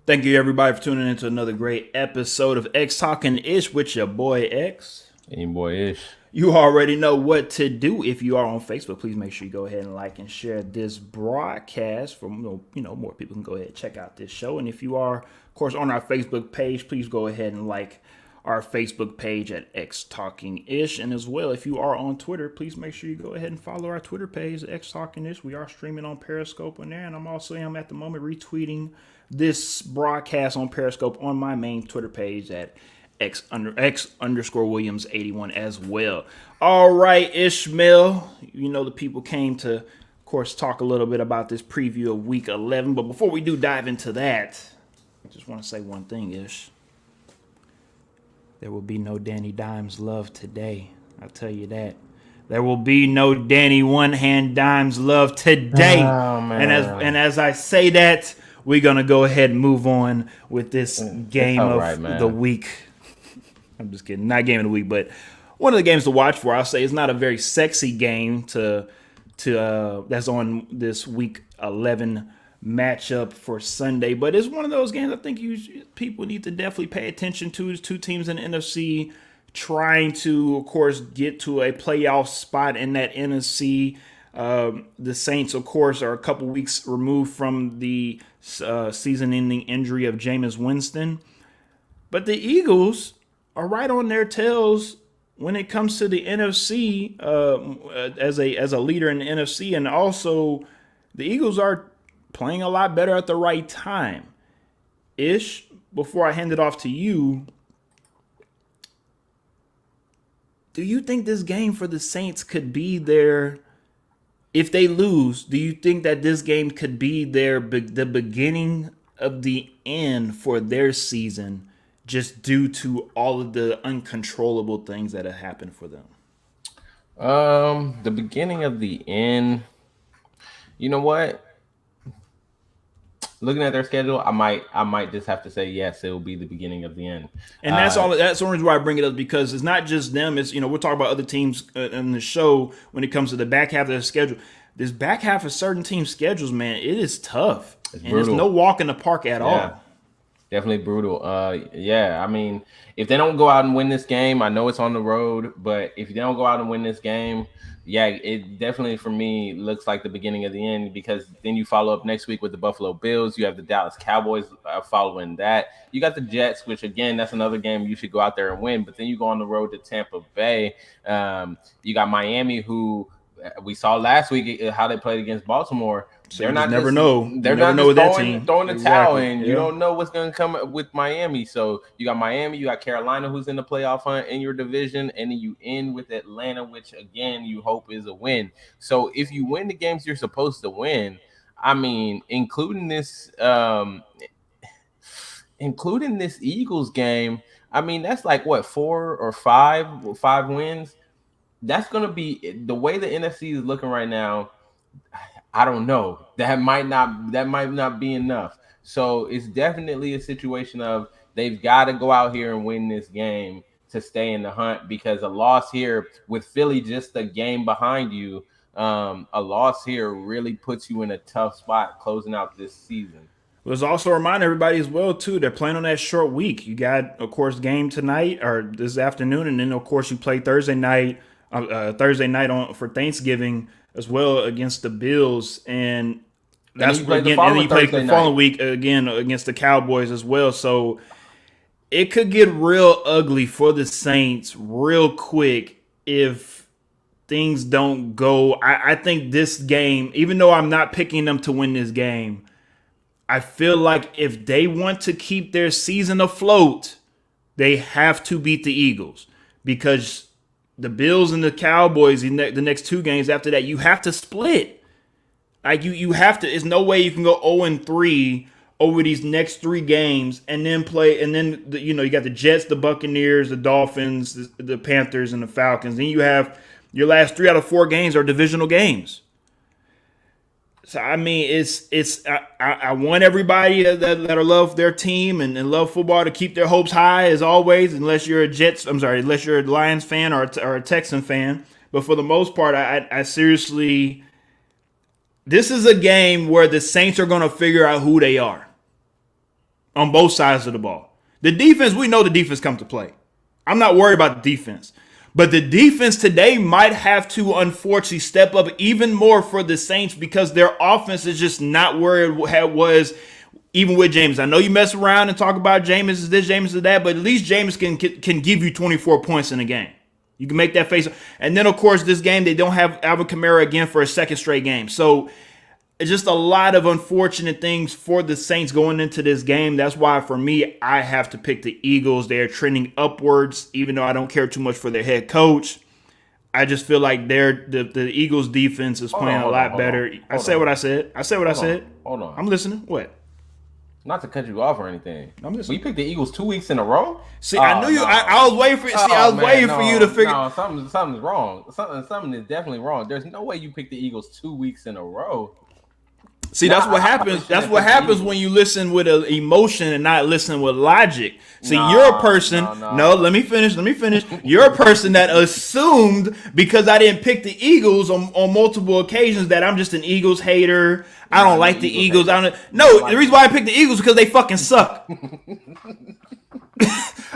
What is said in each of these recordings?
Thank you, everybody, for tuning into another great episode of XTalknIsh with your boy X. And your boy Ish. You already know what to do. If you are on Facebook, please make sure you go ahead and like and share this broadcast for more people can go ahead and check out this show. And if you are, of course, on our Facebook page, please go ahead and like our Facebook page at XTalkingIsh. And as well, if you are on Twitter, please make sure you go ahead and follow our Twitter page, XTalkingIsh. We are streaming on Periscope on there, and I'm at the moment retweeting this broadcast on Periscope on my main Twitter page at X_Williams81 as well. All right, Ishmael, the people came to, of course, talk a little bit about this preview of Week 11. But before we do dive into that, I just want to say one thing, Ish. There will be no Danny Dimes love today. I'll tell you that. There will be no Danny One Hand Dimes love today. Oh, man. And as I say that, we're going to go ahead and move on with this game of the week. I'm just kidding. Not game of the week, but one of the games to watch for. I'll say it's not a very sexy game to that's on this Week 11 matchup for Sunday, but it's one of those games I think people need to definitely pay attention to. There's two teams in the NFC trying to, of course, get to a playoff spot in that NFC. The Saints, of course, are a couple weeks removed from the season-ending injury of Jameis Winston. But the Eagles are right on their tails when it comes to the NFC as a leader in the NFC. And also, the Eagles are playing a lot better at the right time. Ish, before I hand it off to you, do you think this game for the Saints could be their... If they lose, do you think that this game could be the beginning of the end for their season, just due to all of the uncontrollable things that have happened for them? The beginning of the end. You know what? Looking at their schedule, I might just have to say yes. It will be the beginning of the end, and that's all. That's the reason why I bring it up, because it's not just them. It's we'll talk about other teams in the show when it comes to the back half of their schedule. This back half of certain teams' schedules, man, it is tough, and there's no walk in the park at all. Definitely brutal. I mean, if they don't go out and win this game, I know it's on the road, but if they don't go out and win this game, it definitely, for me, looks like the beginning of the end, because then you follow up next week with the Buffalo Bills. You have the Dallas Cowboys following that. You got the Jets, which, again, that's another game you should go out there and win. But then you go on the road to Tampa Bay. You got Miami, who we saw last week how they played against Baltimore. So they're not never know. They're not just throwing the towel in. You don't know what's going to come with Miami. So you got Miami, you got Carolina, who's in the playoff hunt in your division, and then you end with Atlanta, which again you hope is a win. So if you win the games you're supposed to win, I mean, including this Eagles game, I mean that's like what, 4 or 5 wins. That's going to be the way the NFC is looking right now. I don't know. That might not be enough. So it's definitely a situation of they've got to go out here and win this game to stay in the hunt, because a loss here with Philly just a game behind you, a loss here really puts you in a tough spot closing out this season. Let's also remind everybody as well, too, they're playing on that short week. You got, of course, game tonight or this afternoon, and then, of course, you play Thursday night for Thanksgiving as well against the Bills, and that's again. And then you play the following week again against the Cowboys as well. So it could get real ugly for the Saints real quick if things don't go. I think this game, even though I'm not picking them to win this game, I feel like if they want to keep their season afloat, they have to beat the Eagles, because the Bills and the Cowboys, the next 2 games after that, you have to split. Like you have to. There's no way you can go 0-3 over these next 3 games and then play. And then you got the Jets, the Buccaneers, the Dolphins, the Panthers, and the Falcons. Then you have your last 3 out of 4 games are divisional games. So I mean, I want everybody that love their team and love football to keep their hopes high as always, unless you're a Lions fan or a Texan fan. But for the most part, I seriously, this is a game where the Saints are going to figure out who they are. on both sides of the ball. The defense, we know the defense comes to play. I'm not worried about the defense. But the defense today might have to, unfortunately, step up even more for the Saints because their offense is just not where it was even with James. I know you mess around and talk about Jameis is this, Jameis is that, but at least Jameis can give you 24 points in a game. You can make that face. And then, of course, this game, they don't have Alvin Kamara again for a second straight game. So it's just a lot of unfortunate things for the Saints going into this game. That's why, for me, I have to pick the Eagles. They're trending upwards, even though I don't care too much for their head coach. I just feel like the Eagles' defense is playing a lot better. I said what I said. Hold on. I'm listening. What? Not to cut you off or anything. I'm listening. We picked the Eagles 2 weeks in a row. See, I knew you. No. I was waiting for. I was waiting for you to figure. No, something's wrong. Something is definitely wrong. There's no way you picked the Eagles 2 weeks in a row. See, that's what happens. That's what happens when you listen with an emotion and not listen with logic. See, you're a person. No, let me finish. You're a person that assumed because I didn't pick the Eagles on multiple occasions that I'm just an Eagles hater. I don't like the Eagles. The reason why I picked the Eagles is because they fucking suck.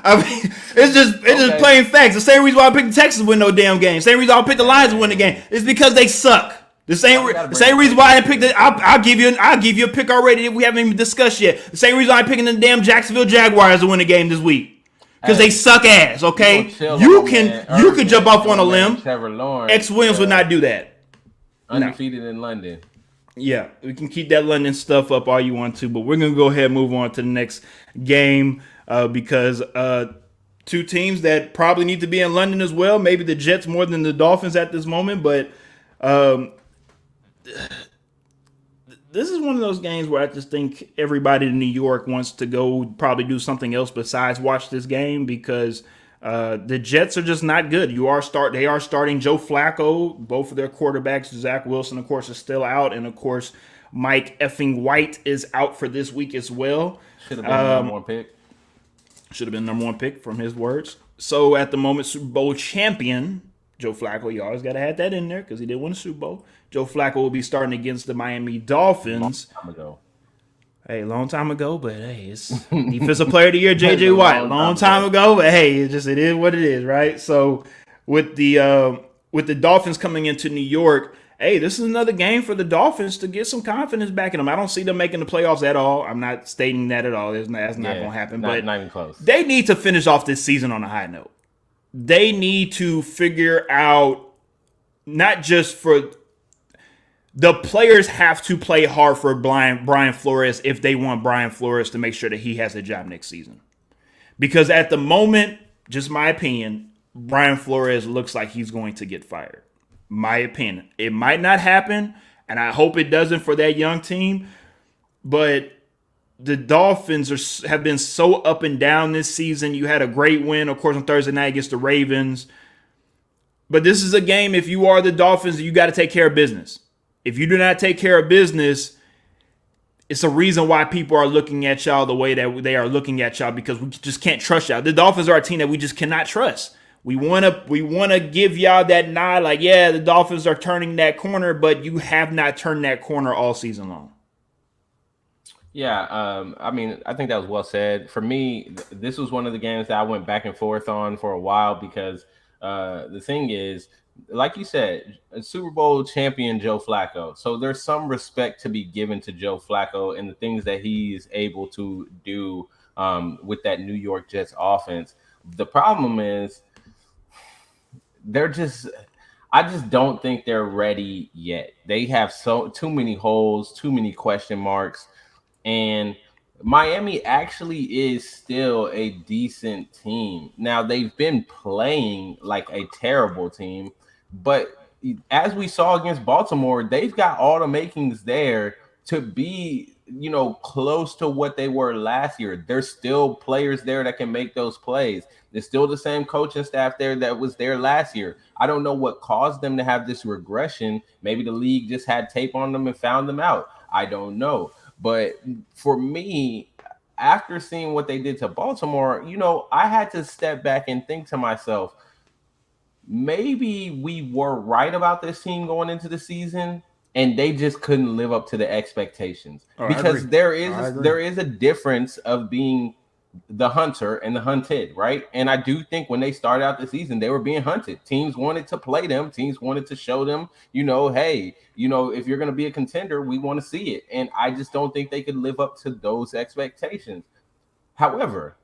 I mean, it's just plain facts. The same reason why I picked the Texans win no damn game. Same reason why I picked the Lions to win the game. It's because they suck. The same reason why I picked it. I'll give you a pick already that we haven't even discussed yet. The same reason I'm picking the damn Jacksonville Jaguars to win the game this week because they suck ass. Okay, you can jump off on a limb. X Williams would not do that. Undefeated in London. Yeah, we can keep that London stuff up all you want to, but we're gonna go ahead and move on to the next game because two teams that probably need to be in London as well. Maybe the Jets more than the Dolphins at this moment, but. This is one of those games where I just think everybody in New York wants to go probably do something else besides watch this game because the Jets are just not good. They are starting Joe Flacco. Both of their quarterbacks, Zach Wilson, of course, is still out, and of course, Mike effing White is out for this week as well. Should have been the number one pick. Should have been number one pick from his words. So at the moment, Super Bowl champion Joe Flacco, you always got to have that in there because he did win a Super Bowl. Joe Flacco will be starting against the Miami Dolphins. Long time ago, but hey, it's Defensive Player of the Year, J.J. Watt. Long time ago, but hey, it is what it is, right? So with the Dolphins coming into New York, hey, this is another game for the Dolphins to get some confidence back in them. I don't see them making the playoffs at all. I'm not stating that at all. That's not going to happen. But not even close. They need to finish off this season on a high note. They need to figure out not just for the players have to play hard for Brian Flores if they want Brian Flores to make sure that he has a job next season. Because at the moment, just my opinion, Brian Flores looks like he's going to get fired. My opinion. It might not happen, and I hope it doesn't for that young team, but the Dolphins have been so up and down this season. You had a great win, of course, on Thursday night against the Ravens. But this is a game, if you are the Dolphins, you got to take care of business. If you do not take care of business, it's a reason why people are looking at y'all the way that they are looking at y'all because we just can't trust y'all. The Dolphins are a team that we just cannot trust. We want to give y'all that nod like, yeah, the Dolphins are turning that corner, but you have not turned that corner all season long. Yeah, I mean, I think that was well said. For me, this was one of the games that I went back and forth on for a while because the thing is, like you said, a Super Bowl champion Joe Flacco. So there's some respect to be given to Joe Flacco and the things that he's able to do with that New York Jets offense. The problem is I just don't think they're ready yet. They have too many holes, too many question marks. And Miami actually is still a decent team. Now, they've been playing like a terrible team, but as we saw against Baltimore, they've got all the makings there to be, close to what they were last year. There's still players there that can make those plays. There's still the same coaching staff there that was there last year. I don't know what caused them to have this regression. Maybe the league just had tape on them and found them out. I don't know. But for me, after seeing what they did to Baltimore, I had to step back and think to myself, maybe we were right about this team going into the season, and they just couldn't live up to the expectations Oh, I agree. because there I is agree. there is a difference of being the hunter and the hunted, right? And I do think when they started out the season, they were being hunted. Teams wanted to play them. Teams wanted to show them, hey, if you're going to be a contender, we want to see it. And I just don't think they could live up to those expectations. However,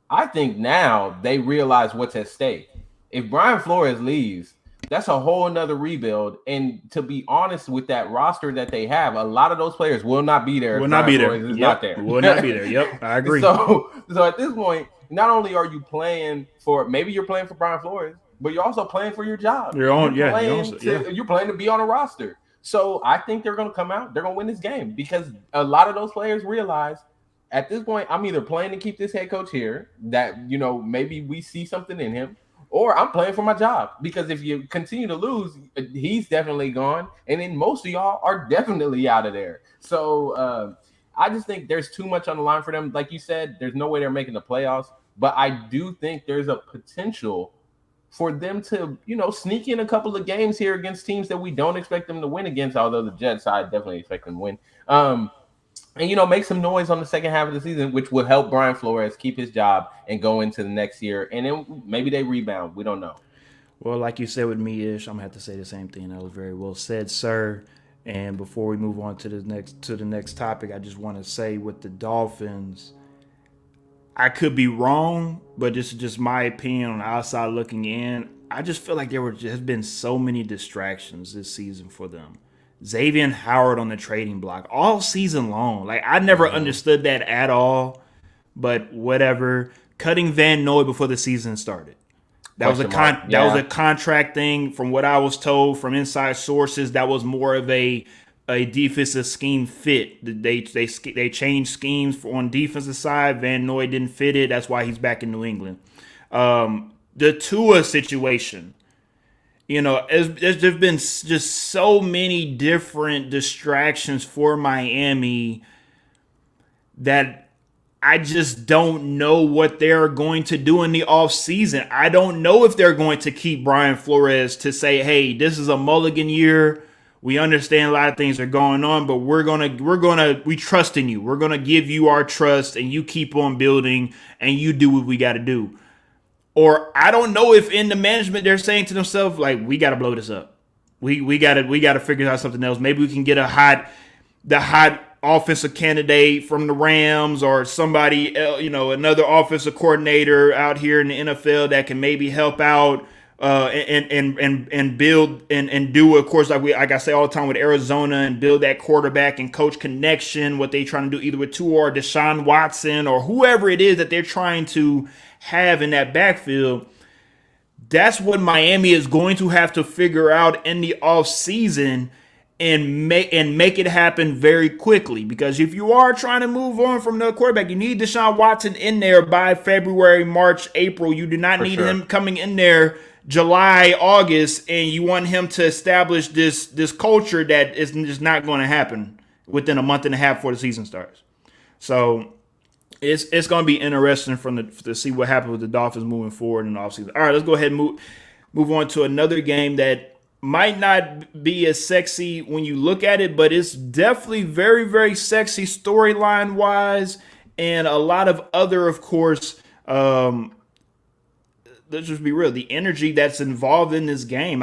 I think now they realize what's at stake. If Brian Flores leaves, that's a whole nother rebuild. And to be honest with that roster that they have, a lot of those players will not be there Will if not Brian be there. Flores is not Yep. there. Will not be there. Yep. I agree. So at this point, not only are you playing for you're playing for Brian Flores, but you're also playing for your job. Your own, You're yeah. Your own, playing yeah. you're playing to be on a roster. So I think they're gonna come out, they're gonna win this game because a lot of those players realize at this point, I'm either playing to keep this head coach here, that maybe we see something in him, or I'm playing for my job. Because if you continue to lose, he's definitely gone, and then most of y'all are definitely out of there. So I just think there's too much on the line for them. Like you said, there's no way they're making the playoffs, but I do think there's a potential for them to, sneak in a couple of games here against teams that we don't expect them to win against. Although the Jets, I definitely expect them to win. And make some noise on the second half of the season, which will help Brian Flores keep his job and go into the next year. And then maybe they rebound. We don't know. Well, like you said with me, Ish, I'm gonna have to say the same thing. That was very well said, sir. And before we move on to the next topic, I just want to say with the Dolphins, I could be wrong, but this is just my opinion on the outside looking in. I just feel like has been so many distractions this season for them. Xavier Howard on the trading block all season long. Like I never understood that at all. But whatever. Cutting Van Noy before the season started. That was a contract thing. From what I was told from inside sources, that was more of a defensive scheme fit. They changed schemes on defensive side. Van Noy didn't fit it. That's why he's back in New England. The Tua situation. There's been just so many different distractions for Miami that I just don't know what they're going to do in the offseason. I don't know if they're going to keep Brian Flores to say, hey, this is a mulligan year. We understand a lot of things are going on, but we trust in you. We're gonna give you our trust and you keep on building and you do what we gotta do. Or I don't know if in the management they're saying to themselves, like, we gotta blow this up. We gotta figure out something else. Maybe we can get the hot offensive candidate from the Rams or somebody, another offensive coordinator out here in the NFL that can maybe help out and build and do, of course, like I say all the time with Arizona, and build that quarterback and coach connection. What they trying to do either with Tua or Deshaun Watson or whoever it is that they're trying to have in that backfield. That's what Miami is going to have to figure out in the offseason and make it happen very quickly. Because if you are trying to move on from the quarterback, you need Deshaun Watson in there by February, March, April. You do not need him coming in there July, August, and you want him to establish this culture that is just not going to happen within a month and a half before the season starts. So it's going to be interesting to see what happens with the Dolphins moving forward in the offseason. All right, let's go ahead and move on to another game that might not be as sexy when you look at it, but it's definitely very, very sexy storyline wise, and a lot of other, of course, let's just be real, the energy that's involved in this game.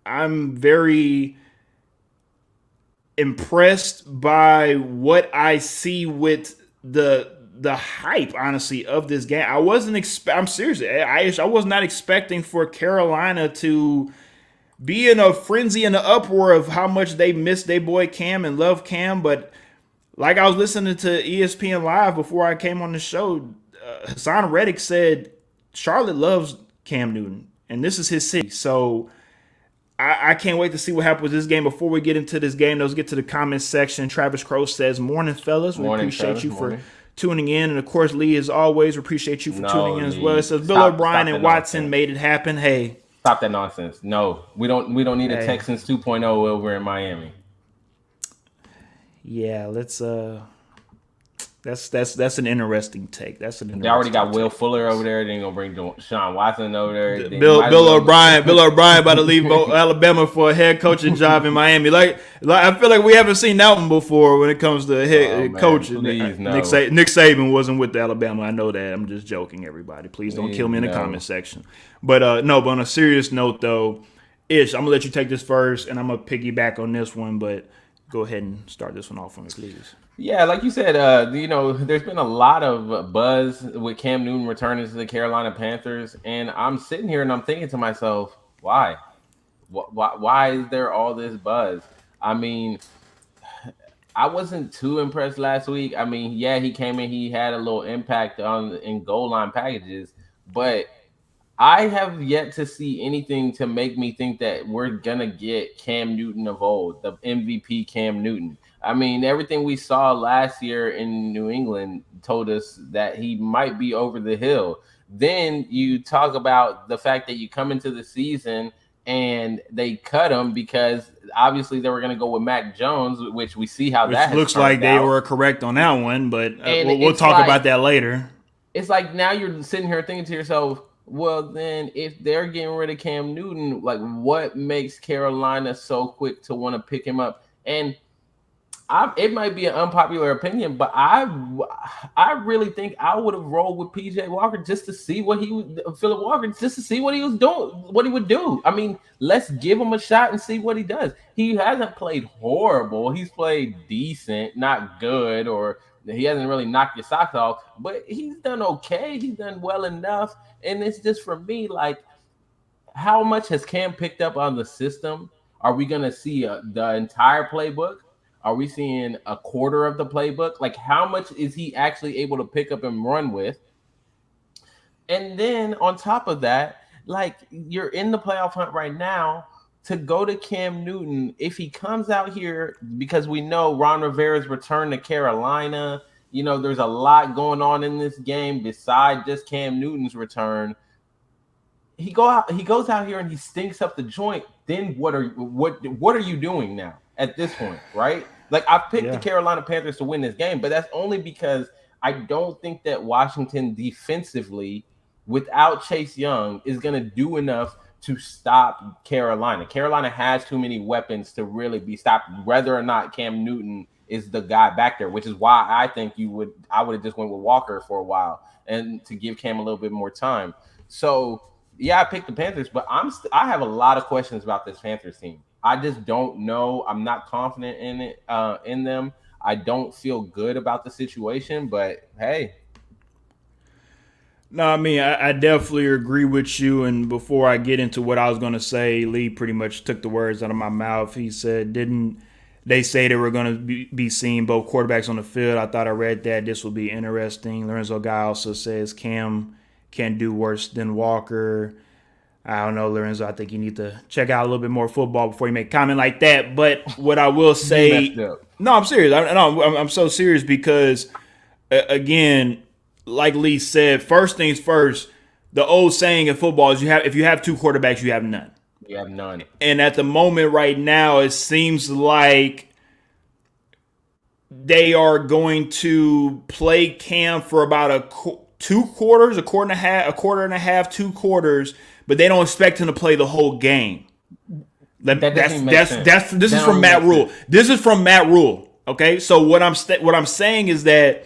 I'm very impressed by what I see with the hype, honestly, of this game. I'm serious. I was not expecting for Carolina to be in a frenzy and an uproar of how much they miss their boy Cam and love Cam. But like I was listening to ESPN Live before I came on the show, Hassan Reddick said Charlotte loves Cam Newton, and this is his city. So I can't wait to see what happens with this game. Before we get into this game, let's get to the comments section. Travis Crow says, morning, fellas. We appreciate you for tuning in. And, of course, Lee, as always, we appreciate you for tuning in as well. It says, Bill O'Brien and Watson made it happen. Hey. Stop that nonsense. No, we don't need a Texans 2.0 over in Miami. Yeah, let's That's an interesting take. That's an interesting. They already got Will take. Fuller over there. They ain't gonna bring Sean Watson over there. Bill O'Brien about to leave Alabama for a head coaching job in Miami. Like I feel like we haven't seen that one before when it comes to head coach. Please, no. Nick Saban wasn't with Alabama. I know that. I'm just joking, everybody. Please don't kill me in the comment section. But no. But on a serious note, though, Ish, I'm gonna let you take this first, and I'm gonna piggyback on this one. But go ahead and start this one off for me, please. Yeah, like you said, there's been a lot of buzz with Cam Newton returning to the Carolina Panthers, and I'm sitting here and I'm thinking to myself, why? Why is there all this buzz? I mean, I wasn't too impressed last week. I mean, yeah, he came in, he had a little impact in goal line packages, but I have yet to see anything to make me think that we're gonna get Cam Newton of old, the MVP Cam Newton. I mean, everything we saw last year in New England told us that he might be over the hill. Then you talk about the fact that you come into the season and they cut him because obviously they were going to go with Mac Jones, which we see how that looks like they were correct on that one, but we'll talk about that later. It's like now you're sitting here thinking to yourself, well, then if they're getting rid of Cam Newton, like what makes Carolina so quick to want to pick him up? And it might be an unpopular opinion, but I really think I would have rolled with PJ Walker just to see Philip Walker, just to see what he was doing, what he would do. I mean, let's give him a shot and see what he does. He hasn't played horrible. He's played decent, not good, or he hasn't really knocked your socks off, but he's done okay. He's done well enough. And it's just for me, like, how much has Cam picked up on the system? Are we going to see the entire playbook? Are we seeing a quarter of the playbook? Like, how much is he actually able to pick up and run with? And then on top of that, like, you're in the playoff hunt right now. To go to Cam Newton, if he comes out here, because we know Ron Rivera's return to Carolina, there's a lot going on in this game besides just Cam Newton's return. He goes out here and he stinks up the joint. Then what are you doing now at this point, right? Like, I picked the Carolina Panthers to win this game, but that's only because I don't think that Washington defensively, without Chase Young, is going to do enough to stop Carolina. Carolina has too many weapons to really be stopped, whether or not Cam Newton is the guy back there, which is why I think I would have just went with Walker for a while and to give Cam a little bit more time. So yeah, I picked the Panthers, but I have a lot of questions about this Panthers team. I just don't know. I'm not confident in them. I don't feel good about the situation, but hey. No, I mean, I definitely agree with you. And before I get into what I was going to say, Lee pretty much took the words out of my mouth. He said, didn't they say they were going to be seeing both quarterbacks on the field? I thought I read that. This will be interesting. Lorenzo Guy also says Cam can do worse than Walker. I don't know, Lorenzo. I think you need to check out a little bit more football before you make a comment like that. But what I will say, no, I'm serious. I'm so serious because, again, like Lee said, first things first, the old saying in football is if you have two quarterbacks, you have none. You have none. And at the moment right now, it seems like they are going to play Cam for about 2 quarters, a quarter and a half, 2 quarters, but they don't expect him to play the whole game. This is from Matt Rule. This is from Matt Rule. Okay, so what I'm saying is that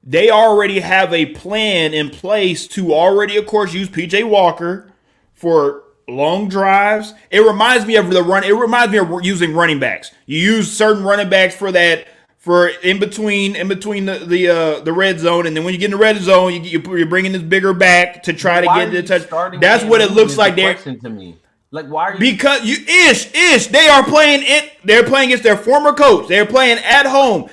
they already have a plan in place to already, of course, use PJ Walker for long drives. It reminds me of the run. It reminds me of using running backs. You use certain running backs for in between the red zone, and then when you get in the red zone, you're bringing this bigger back to try to get the touch. That's what it looks like there. To me, like, why are you? Because they are playing it. They're playing against their former coach. They're playing at home.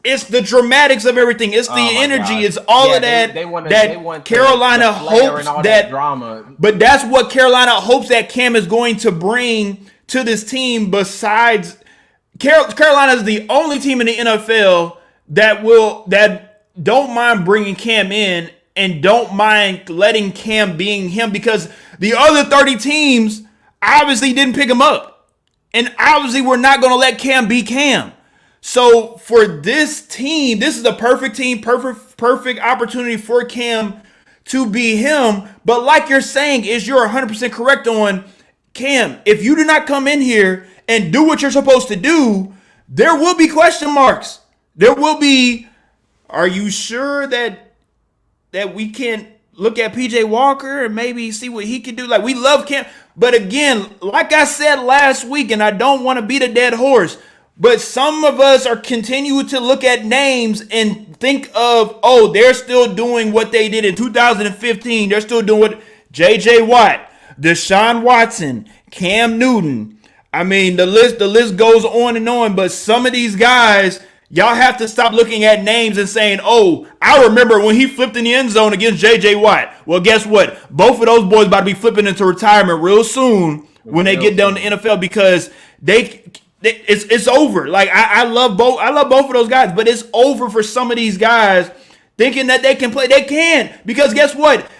It's the dramatics of everything. It's the energy. God. It's all of that. They want Carolina hopes that drama. But that's what Carolina hopes that Cam is going to bring to this team. Besides, Carolina is the only team in the NFL that don't mind bringing Cam in and don't mind letting Cam being him, because the other 30 teams obviously didn't pick him up, and obviously we're not going to let Cam be Cam. So for this team, this is the perfect team, perfect opportunity for Cam to be him. But like you're saying, is you're 100% correct on Cam. If you do not come in here and do what you're supposed to do, there will be question marks. There will be, are you sure that we can look at PJ Walker and maybe see what he can do? Like, we love Cam. But again, like I said last week, and I don't want to beat a dead horse, but some of us are continuing to look at names and think of, oh, they're still doing what they did in 2015. They're still doing what J.J. Watt, Deshaun Watson, Cam Newton. I mean, the list goes on and on. But some of these guys, y'all have to stop looking at names and saying, oh, I remember when he flipped in the end zone against J.J. Watt. Well, guess what? Both of those boys about to be flipping into retirement real soon when they get down to NFL, because it's over. Like, I love both of those guys, but it's over for some of these guys thinking that they can play. They can, because guess what?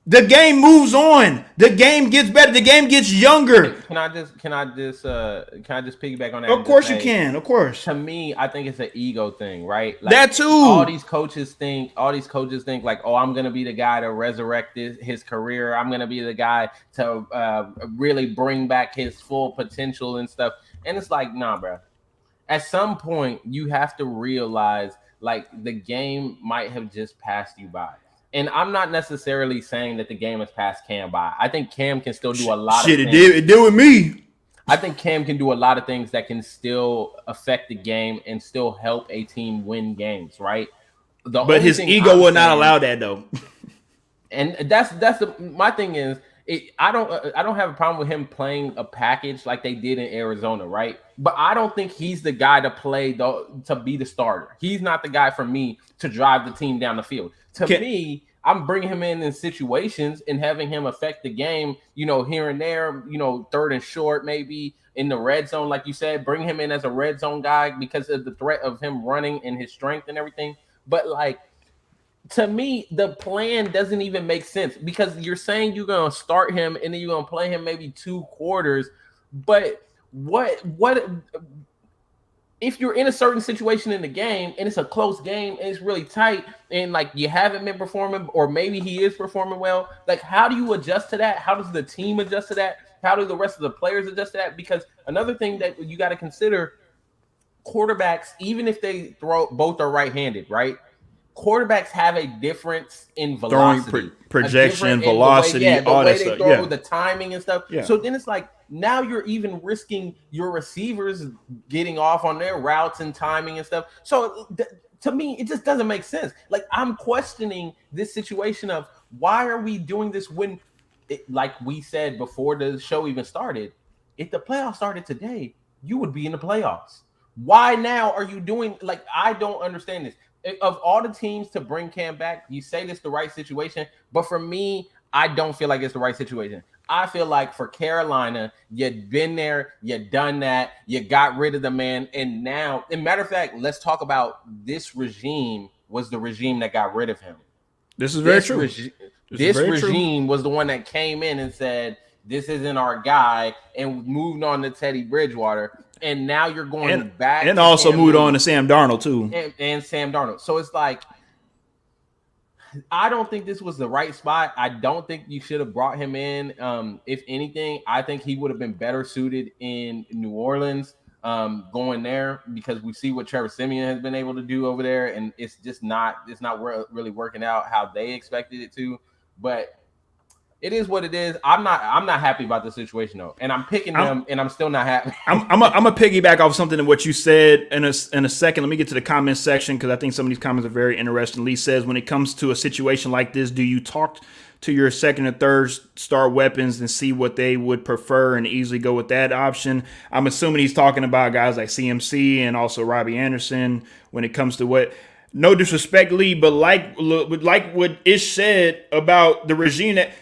The game moves on. The game gets better. The game gets younger. Can I just piggyback on that? Of course you can. Of course. To me, I think it's an ego thing, right? Like, that too. All these coaches think like, oh, I'm gonna be the guy to resurrect his career. I'm gonna be the guy to really bring back his full potential and stuff. And it's like, nah, bro. At some point, you have to realize, like, the game might have just passed you by. And I'm not necessarily saying that the game has passed Cam by. I think Cam can still do a lot of things. It did with me. I think Cam can do a lot of things that can still affect the game and still help a team win games, right? But his ego will not allow that, though. And my thing is, I don't have a problem with him playing a package like they did in Arizona, right? But I don't think he's the guy to be the starter. He's not the guy for me to drive the team down the field. To me, I'm bringing him in situations and having him affect the game, here and there, third and short, maybe in the red zone, like you said, bring him in as a red zone guy because of the threat of him running and his strength and everything. But, like, to me, the plan doesn't even make sense, because you're saying you're going to start him and then you're going to play him maybe 2 quarters. But what if you're in a certain situation in the game and it's a close game and it's really tight and, like, you haven't been performing, or maybe he is performing well, like, how do you adjust to that? How does the team adjust to that? How do the rest of the players adjust to that? Because another thing that you got to consider, quarterbacks, even if they both are right-handed, right? Quarterbacks have a difference in velocity, projection, velocity, all that stuff. Yeah, the timing and stuff. Yeah. So then it's like, now you're even risking your receivers getting off on their routes and timing and stuff. So to me, it just doesn't make sense. Like, I'm questioning this situation of, why are we doing this when, like we said before the show even started, if the playoffs started today, you would be in the playoffs. Why now are you doing, like, I don't understand this. Of all the teams to bring Cam back, you say this the right situation, but for me, I don't feel like it's the right situation. I feel like for Carolina, you'd been there, you done that, you got rid of the man, and now, as a matter of fact, let's talk about this regime was the regime that got rid of him. This is very true. This regime was the one that came in and said, this isn't our guy, and moved on to Teddy Bridgewater. And now you're going back. And also moved on to Sam Darnold, too. And Sam Darnold. So it's like, I don't think this was the right spot. I don't think you should have brought him in. If anything, I think he would have been better suited in New Orleans, going there, because we see what Trevor Siemian has been able to do over there. And it's not really working out how they expected it to. But it is what it is. I'm not happy about the situation, though, and I'm picking them, and I'm still not happy. I'm gonna piggyback off something of what you said in a second. Let me get to the comment section, because I think some of these comments are very interesting. Lee says, when it comes to a situation like this, do you talk to your second and third star weapons and see what they would prefer and easily go with that option? I'm assuming he's talking about guys like CMC and also Robbie Anderson when it comes to what. No disrespect, Lee, but like what Ish said about the regime, that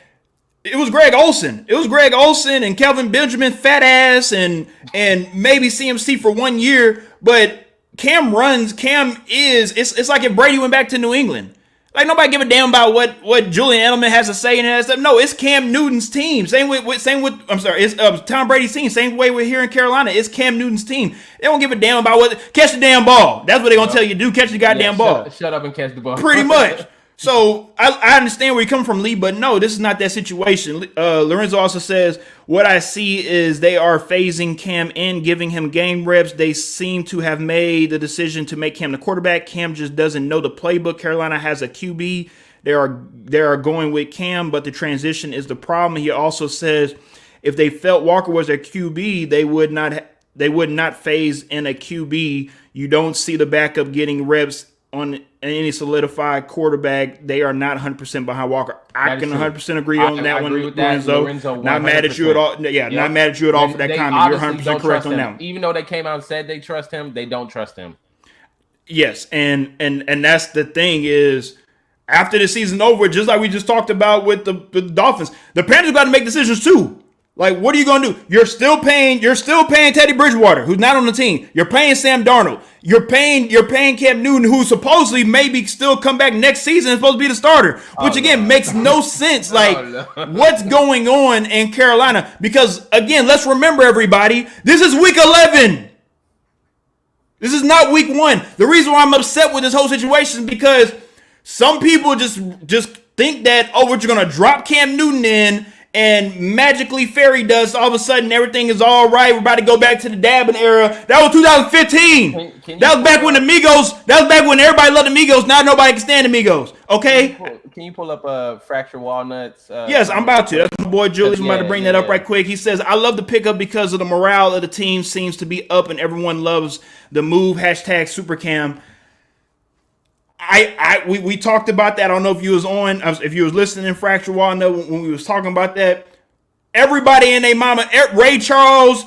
it was Greg Olsen. It was Greg Olsen and Kelvin Benjamin, fat ass, and maybe CMC for 1 year. But Cam is, it's like if Brady went back to New England. Like nobody give a damn about what Julian Edelman has to say and that stuff. No, it's Cam Newton's team. Same with it's Tom Brady's team. Same way we're here in Carolina. It's Cam Newton's team. They don't give a damn about catch the damn ball. That's what they're gonna tell you to do. Catch the goddamn ball. Shut up and catch the ball. Pretty much. So I understand where you come from, Lee, but no, this is not that situation. Lorenzo also says, what I see is they are phasing Cam in, giving him game reps. They seem to have made the decision to make Cam the quarterback. Cam just doesn't know the playbook. Carolina has a QB. They are going with Cam, but the transition is the problem. He also says if they felt Walker was their QB, they would not phase in a QB. You don't see the backup getting reps on any solidified quarterback. They are not 100% behind Walker. I can 100% agree on that one, Lorenzo. Not mad at you at all. Yeah, yep. Not mad at you at all for that comment. You're 100% correct on that one. Even though they came out and said they trust him, they don't trust him. Yes, and that's the thing is, after the season over, just like we just talked about with the Dolphins, the Panthers got to make decisions too. Like, what are you going to do? You're still paying Teddy Bridgewater, who's not on the team. You're paying Sam Darnold. You're paying Cam Newton, who supposedly maybe still come back next season and supposed to be the starter, which again makes no sense. Like, what's going on in Carolina? Because again, let's remember, everybody, this is week 11. This is not week 1. The reason why I'm upset with this whole situation is because some people just think that, oh, we're just going to drop Cam Newton in and magically fairy dust, all of a sudden everything is all right. We're about to go back to the dabbing era. That was 2015. That was back when the Migos, that was back when everybody loved the Migos. Now nobody can stand the Migos. Okay? Can you pull up Fracture Walnuts? Yes, I'm about to. That's my boy Julius. I'm about to bring that up right quick. He says, I love the pickup because of the morale of the team seems to be up and everyone loves the move. Hashtag SuperCam. We talked about that. I don't know if you was listening in Fracture Walnut when we was talking about that. Everybody and their mama, Ray Charles,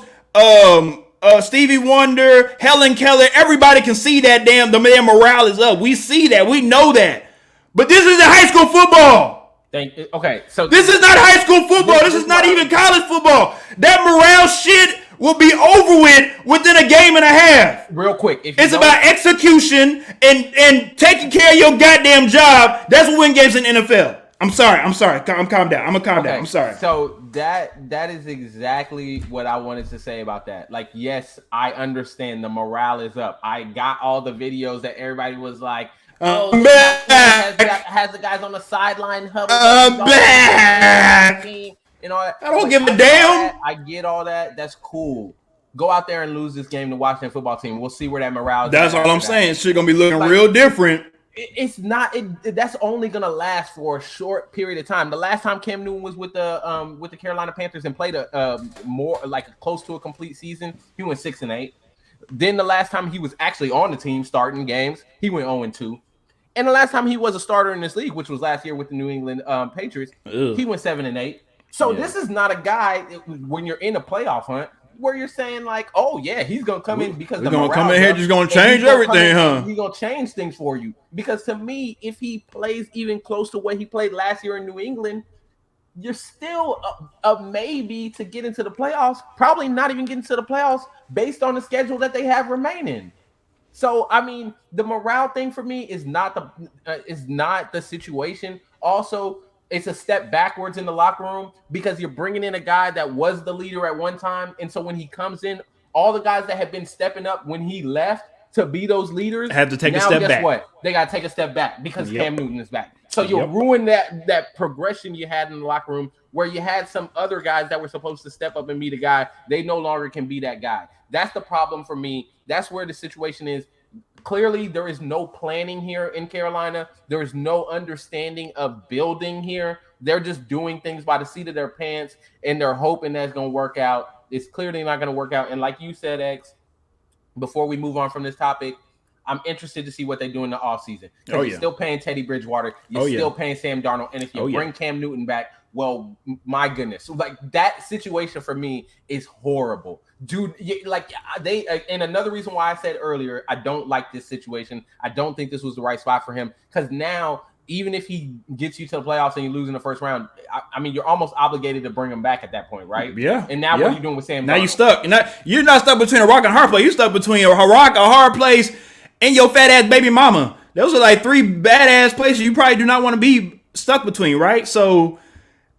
Stevie Wonder, Helen Keller, everybody can see that their morale is up. We see that. We know that. But this isn't high school football. Okay, so this is not high school football. This is not even college football. That morale shit will be over with within a game and a half. Real quick. It's about execution and taking care of your goddamn job. That's what win games in the NFL. I'm sorry. I'm calm down. I'm going to calm down. I'm sorry. So that is exactly what I wanted to say about that. Like, yes, I understand the morale is up. I got all the videos that everybody was like, has the guys on the sideline huddle. I'm back. You know, I don't give a damn. I get all that. That's cool. Go out there and lose this game to Washington football team. We'll see where that morale is. That's all I'm saying. Shit gonna be looking real different. It's not. That's only gonna last for a short period of time. The last time Cam Newton was with the Carolina Panthers and played close to a complete season, he went 6-8. Then the last time he was actually on the team starting games, he went 0-2. And the last time he was a starter in this league, which was last year with the New England Patriots, he went 7-8. So this is not a guy when you're in a playoff hunt where you're saying like, oh yeah, he's gonna come in because he's gonna come in here, just gonna change everything, huh? He's gonna change things for you. Because to me, if he plays even close to what he played last year in New England, you're still a maybe to get into the playoffs. Probably not even getting to the playoffs based on the schedule that they have remaining. So I mean, the morale thing for me is not the situation. Also, it's a step backwards in the locker room because you're bringing in a guy that was the leader at one time. And so when he comes in, all the guys that have been stepping up when he left to be those leaders have to take a step back. Guess what? They got to take a step back because Cam Newton is back. So you'll ruin that progression you had in the locker room where you had some other guys that were supposed to step up and be the guy. They no longer can be that guy. That's the problem for me. That's where the situation is. Clearly, there is no planning here in Carolina. There is no understanding of building here. They're just doing things by the seat of their pants, and they're hoping that's going to work out. It's clearly not going to work out. And like you said, X, before we move on from this topic, I'm interested to see what they do in the offseason. Because you're still paying Teddy Bridgewater. You're still paying Sam Darnold. And if you bring Cam Newton back, well, my goodness. Like, that situation for me is horrible. Dude, and another reason why I said earlier, I don't like this situation. I don't think this was the right spot for him. Because now, even if he gets you to the playoffs and you lose in the first round, I mean, you're almost obligated to bring him back at that point, right? Yeah. And now what are you doing with Sam Darnold? Now you're stuck. You're not stuck between a rock and a hard place. You're stuck between a rock, a hard place, and your fat ass baby mama. Those are like three badass places you probably do not want to be stuck between, right? So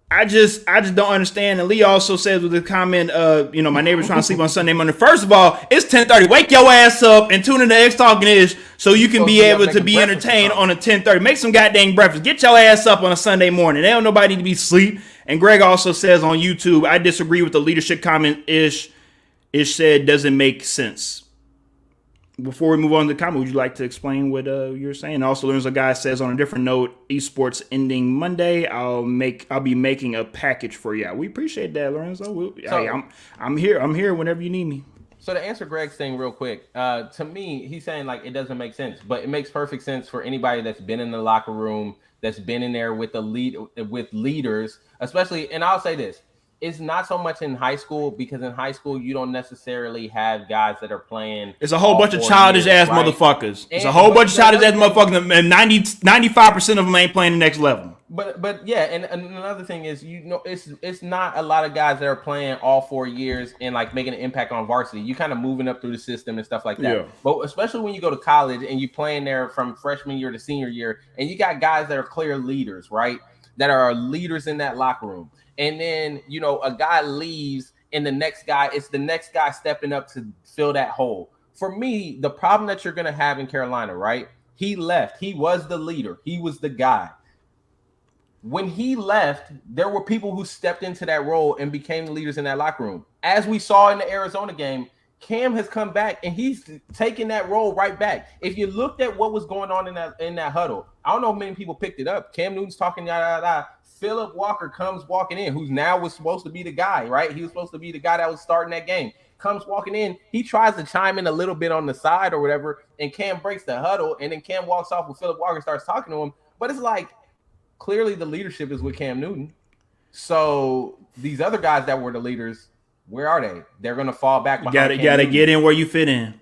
I just don't understand. And Lee also says with the comment, my neighbor's trying to sleep on Sunday morning. First of all, it's 10:30. Wake your ass up and tune in to XTalknIsh so you can be able to be entertained on a 10:30. Make some goddamn breakfast. Get your ass up on a Sunday morning. They don't nobody need to be asleep. And Greg also says on YouTube, I disagree with the leadership comment. Ish said doesn't make sense. Before we move on to the comment, would you like to explain what you're saying? Also, there's a guy says on a different note, esports ending Monday. I'll be making a package for you. We appreciate that, Lorenzo. I'm here. I'm here whenever you need me. So to answer Greg's thing real quick, to me, he's saying like it doesn't make sense, but it makes perfect sense for anybody that's been in the locker room, that's been in there with with leaders, especially. And I'll say this. It's not so much in high school because in high school you don't necessarily have guys that are playing. It's a whole bunch of childish ass motherfuckers. It's a whole bunch of childish ass motherfuckers, and 95% of them ain't playing the next level. But yeah, and another thing is it's not a lot of guys that are playing all 4 years and like making an impact on varsity. You kind of moving up through the system and stuff like that. Yeah. But especially when you go to college and you playing there from freshman year to senior year, and you got guys that are clear leaders, right? That are leaders in that locker room. And then, a guy leaves and it's the next guy stepping up to fill that hole. For me, the problem that you're going to have in Carolina, right? He left. He was the leader. He was the guy. When he left, there were people who stepped into that role and became the leaders in that locker room. As we saw in the Arizona game, Cam has come back and he's taking that role right back. If you looked at what was going on in that huddle, I don't know if many people picked it up. Cam Newton's talking Philip Walker comes walking in, who's now was supposed to be the guy, right? He was supposed to be the guy that was starting that game. Comes walking in. He tries to chime in a little bit on the side or whatever, and Cam breaks the huddle, and then Cam walks off with Philip Walker, starts talking to him. But it's like, clearly the leadership is with Cam Newton. So these other guys that were the leaders, where are they? They're going to fall back behind You got to get in where you fit in.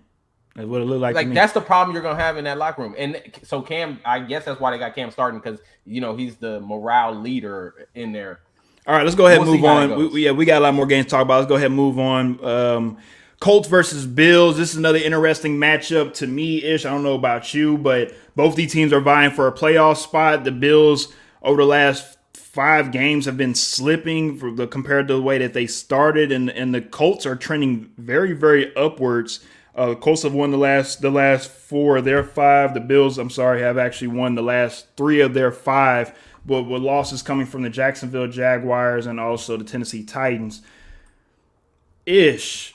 That's what it looked like to me. That's the problem you're going to have in that locker room. And so Cam, I guess that's why they got Cam starting because, he's the morale leader in there. All right, let's go ahead and move on. We got a lot more games to talk about. Let's go ahead and move on. Colts versus Bills. This is another interesting matchup to me, Ish. I don't know about you, but both these teams are vying for a playoff spot. The Bills, over the last 5 games, have been slipping compared to the way that they started, and the Colts are trending very, very upwards. Colts have won the last 4 of their 5. The Bills, have actually won the last 3 of their 5, but with losses coming from the Jacksonville Jaguars and also the Tennessee Titans. Ish,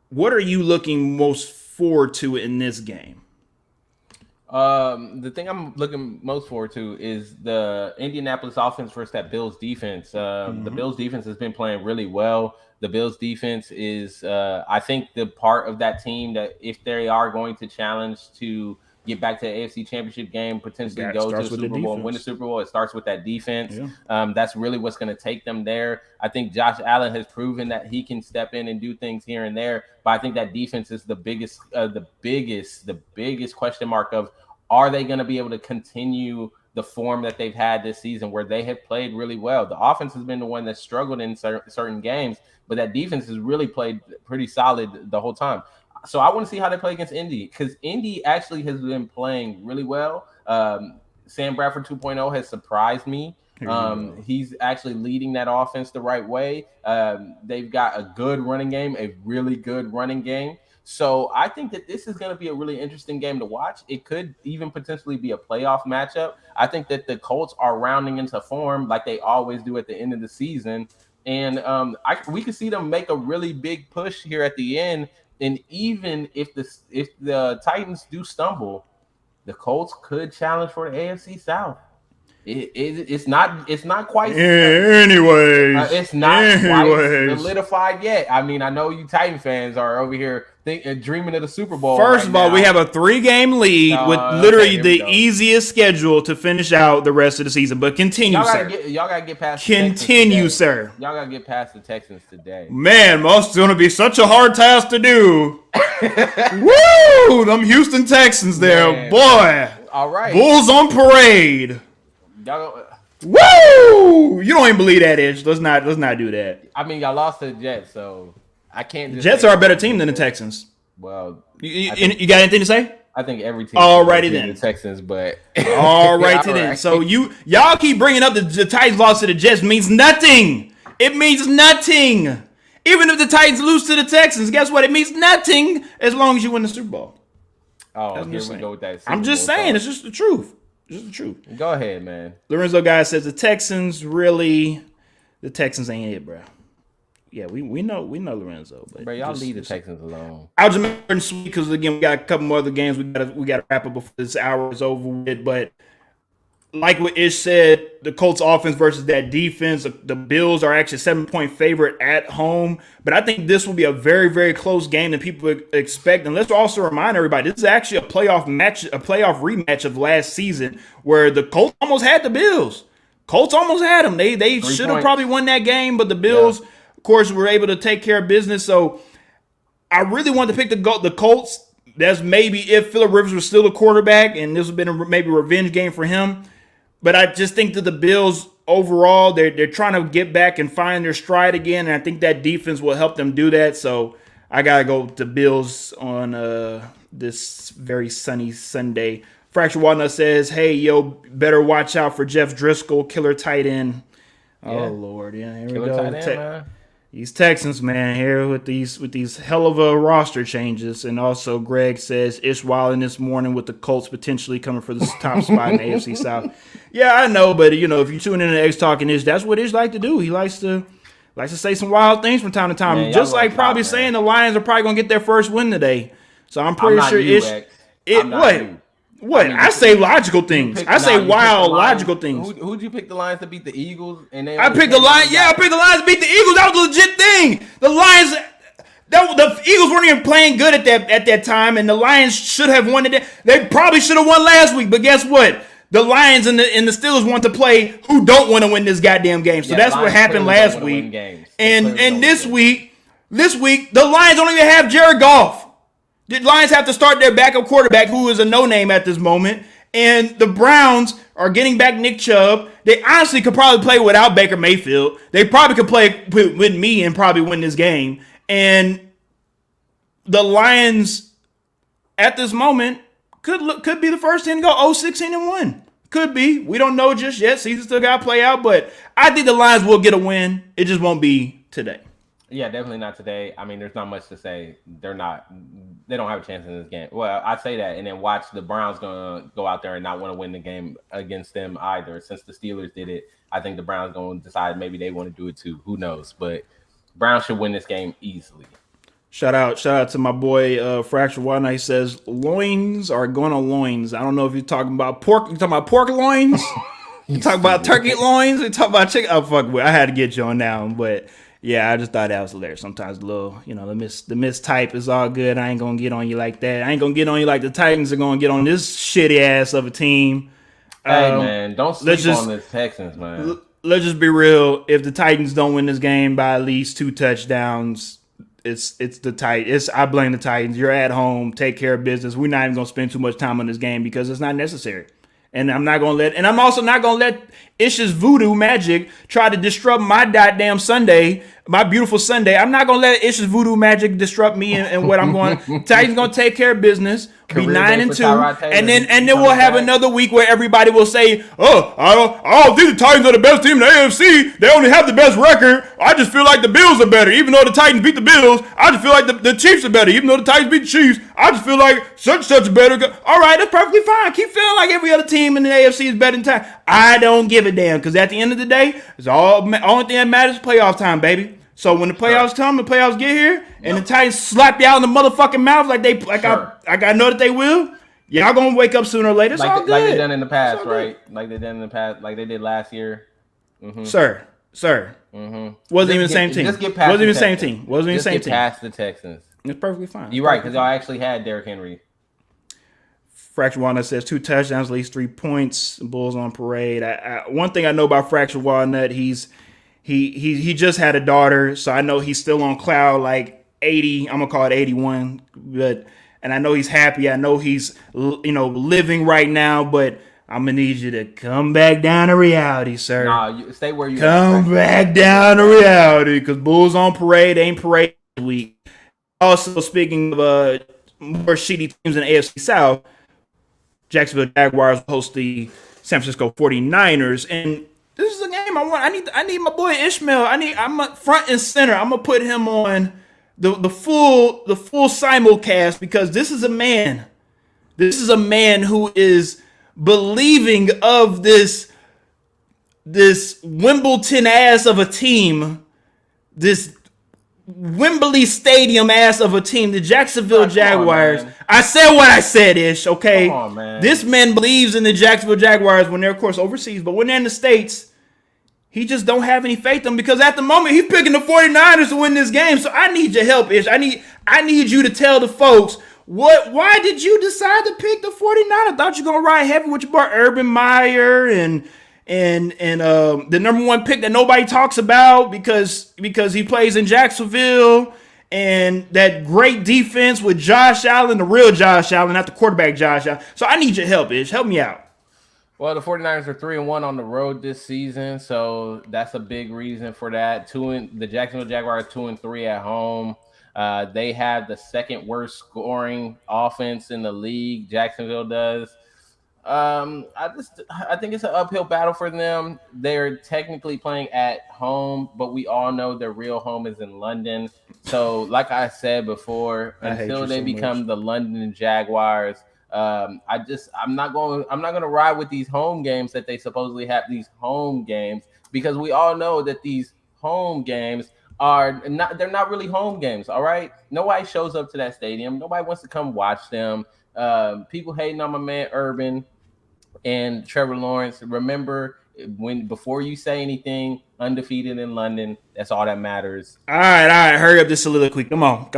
what are you looking most forward to in this game? The thing I'm looking most forward to is the Indianapolis offense versus that Bills defense. The Bills defense has been playing really well. The Bills defense is, I think, the part of that team that if they are going to challenge to get back to the AFC Championship game, potentially go to the Super Bowl and win the Super Bowl, it starts with that defense. Yeah. That's really what's going to take them there. I think Josh Allen has proven that he can step in and do things here and there, but I think that defense is the biggest question mark of, are they going to be able to continue the form that they've had this season where they have played really well? The offense has been the one that struggled in certain games, but that defense has really played pretty solid the whole time. So I want to see how they play against Indy, because Indy actually has been playing really well. Sam Bradford 2.0 has surprised me. He's actually leading that offense the right way. They've got a good running game, a really good running game. So I think that this is going to be a really interesting game to watch. It could even potentially be a playoff matchup. I think that the Colts are rounding into form like they always do at the end of the season. And we could see them make a really big push here at the end. And even if the Titans do stumble, the Colts could challenge for the AFC South. It's not quite. Anyways, it's not quite solidified yet. I mean, I know you Titan fans are over here dreaming of the Super Bowl. First of all, we have a 3-game lead with literally the easiest schedule to finish out the rest of the season. But continue, sir. Y'all gotta get past. Continue, sir. Y'all gotta get past the Texans today. Man, it's gonna be such a hard task to do. Woo! Them Houston Texans there, man. Boy. All right. Bulls on parade. Woo! You don't even believe that, Ish. Let's not do that. I mean, y'all lost to the Jets, so I can't. The Jets are a better team than the Texans. Well, you got anything to say? I think every team. Alrighty then. The Texans, but alright then. So y'all keep bringing up the Titans loss to the Jets means nothing. It means nothing. Even if the Titans lose to the Texans, guess what? It means nothing as long as you win the Super Bowl. Oh, here we go with that. I'm just saying, it's just the truth. It's just the truth. Go ahead, man. Lorenzo guy says the Texans ain't it, bro. Yeah, we know Lorenzo, but bro, y'all leave the Texans alone. I was just remembering because again we got a couple more other games we got to wrap up before this hour is over with. But like what Ish said, the Colts offense versus that defense, the Bills are actually 7-point favorite at home. But I think this will be a very, very close game that people expect. And let's also remind everybody, this is actually a playoff rematch of last season where the Colts almost had the Bills. Colts almost had them. They should have probably won that game, but the Bills, of course, were able to take care of business. So I really wanted to pick the Colts. That's maybe if Phillip Rivers was still a quarterback, and this would have been maybe a revenge game for him. But I just think that the Bills overall, they're trying to get back and find their stride again, and I think that defense will help them do that. So I gotta go with the Bills on this very sunny Sunday. Fracture Walnut says, "Hey, yo, better watch out for Jeff Driscoll, killer tight end." Yeah. Oh Lord, yeah, here killer we go. Tight end, man. These Texans, man, here with these hell of a roster changes. And also Greg says Ish wilding this morning with the Colts potentially coming for the top spot in the AFC South. Yeah, I know, but if you tune in to XTalknIsh, that's what Ish like to do. He likes to say some wild things from time to time. Man, just like probably saying the Lions are probably gonna get their first win today. So I'm pretty sure Ish. What? I say logical things. I say wild, logical things. Who'd you pick the Lions to beat the Eagles? I picked the Lions. Yeah, I picked the Lions to beat the Eagles. That was a legit thing. The Lions, the Eagles weren't even playing good at that time, and the Lions should have won it. They probably should have won last week, but guess what? The Lions and the Steelers want to play who don't want to win this goddamn game. So that's what happened last week. And this week, the Lions don't even have Jared Goff. The Lions have to start their backup quarterback, who is a no-name at this moment. And the Browns are getting back Nick Chubb. They honestly could probably play without Baker Mayfield. They probably could play with me and probably win this game. And the Lions, at this moment, could be the first team to go 0-16-1. Could be. We don't know just yet. Season still got to play out. But I think the Lions will get a win. It just won't be today. Yeah, definitely not today. I mean, there's not much to say. They don't have a chance in this game. Well, I say that, and then watch the Browns gonna go out there and not want to win the game against them either. Since the Steelers did it, I think the Browns gonna decide maybe they want to do it too. Who knows? But Browns should win this game easily. Shout out to my boy Fracture Walnut. He says loins are going to loins. I don't know if you're talking about pork. You talking about pork loins? You talking about turkey loins? You talking about chicken? Oh fuck! I had to get you on that one, but. Yeah, I just thought that was hilarious. Sometimes the little, the mistype is all good. I ain't gonna get on you like that. I ain't gonna get on you like the Titans are gonna get on this shitty ass of a team. Hey man, don't sleep on the Texans, man. Let's just be real. If the Titans don't win this game by at least 2 touchdowns, it's the Titans. I blame the Titans. You're at home. Take care of business. We're not even gonna spend too much time on this game because it's not necessary. And I'm also not gonna let Ish's voodoo magic try to disrupt my goddamn Sunday, my beautiful Sunday. I'm not gonna let Ish's voodoo magic disrupt me and what I'm going. Titans gonna take care of business, be 9-2, and then we'll have another week where everybody will say, "Oh, I don't think the Titans are the best team in the AFC. They only have the best record. I just feel like the Bills are better, even though the Titans beat the Bills. I just feel like the Chiefs are better, even though the Titans beat the Chiefs. I just feel like such is better." All right, that's perfectly fine. Keep feeling like every other team in the AFC is better than Titans. I don't give a damn because at the end of the day, it's only thing that matters is playoff time, baby. So when the playoffs come, the playoffs get here, and the Titans slap you out in the motherfucking mouth I know that they will. Y'all gonna wake up sooner or later. It's all good. Like they done in the past, right? Like they done in the past, like they did last year. Mm-hmm. Sir. Mm-hmm. Wasn't even the same team. Wasn't even the same team. Wasn't even the same team. Past the Texans. It's perfectly fine. You're right, because y'all actually had Derrick Henry. Fracture Walnut says 2 touchdowns, at least 3 points. Bulls on parade. One thing I know about Fracture Walnut, he just had a daughter, so I know he's still on cloud like 80. I'm gonna call it 81, and I know he's happy. I know he's living right now, but I'm gonna need you to come back down to reality, sir. Nah, stay where you come back down to reality, because Bulls on parade ain't parade week. Also, speaking of more shitty teams in the AFC South. Jacksonville Jaguars host the San Francisco 49ers, and this is a game I want. I need my boy Ishmael. I'm front and center. I'm gonna put him on the full simulcast because this is a man. This is a man who is believing of this Wimbledon ass of a team, this Wembley Stadium ass of a team, the Jacksonville Jaguars. I said what I said, Ish, okay? Come on, man. This man believes in the Jacksonville Jaguars when they're, of course, overseas, but when they're in the States, he just don't have any faith in them because at the moment, he's picking the 49ers to win this game. So I need your help, Ish. I need you to tell the folks, why did you decide to pick the 49ers? I thought you were going to ride heavy with your boy Urban Meyer and the number one pick that nobody talks about because he plays in Jacksonville and that great defense with Josh Allen, the real Josh Allen, not the quarterback Josh Allen. So I need your help, Ish. Help me out. Well, the 49ers are 3-1 on the road this season, so that's a big reason for that. The Jacksonville Jaguars 2-3 at home. They have the second worst scoring offense in the league. Jacksonville does. I think it's an uphill battle for them. They're technically playing at home, but we all know their real home is in London. So, like I said before, until they become the London Jaguars, I'm not going to ride with these home games that they supposedly have, these home games, because we all know that these home games they're not really home games. All right. Nobody shows up to that stadium. Nobody wants to come watch them. People hating on my man Urban and Trevor Lawrence. Remember, before you say anything, undefeated in London. That's all that matters. All right. Hurry up this soliloquy. Come on.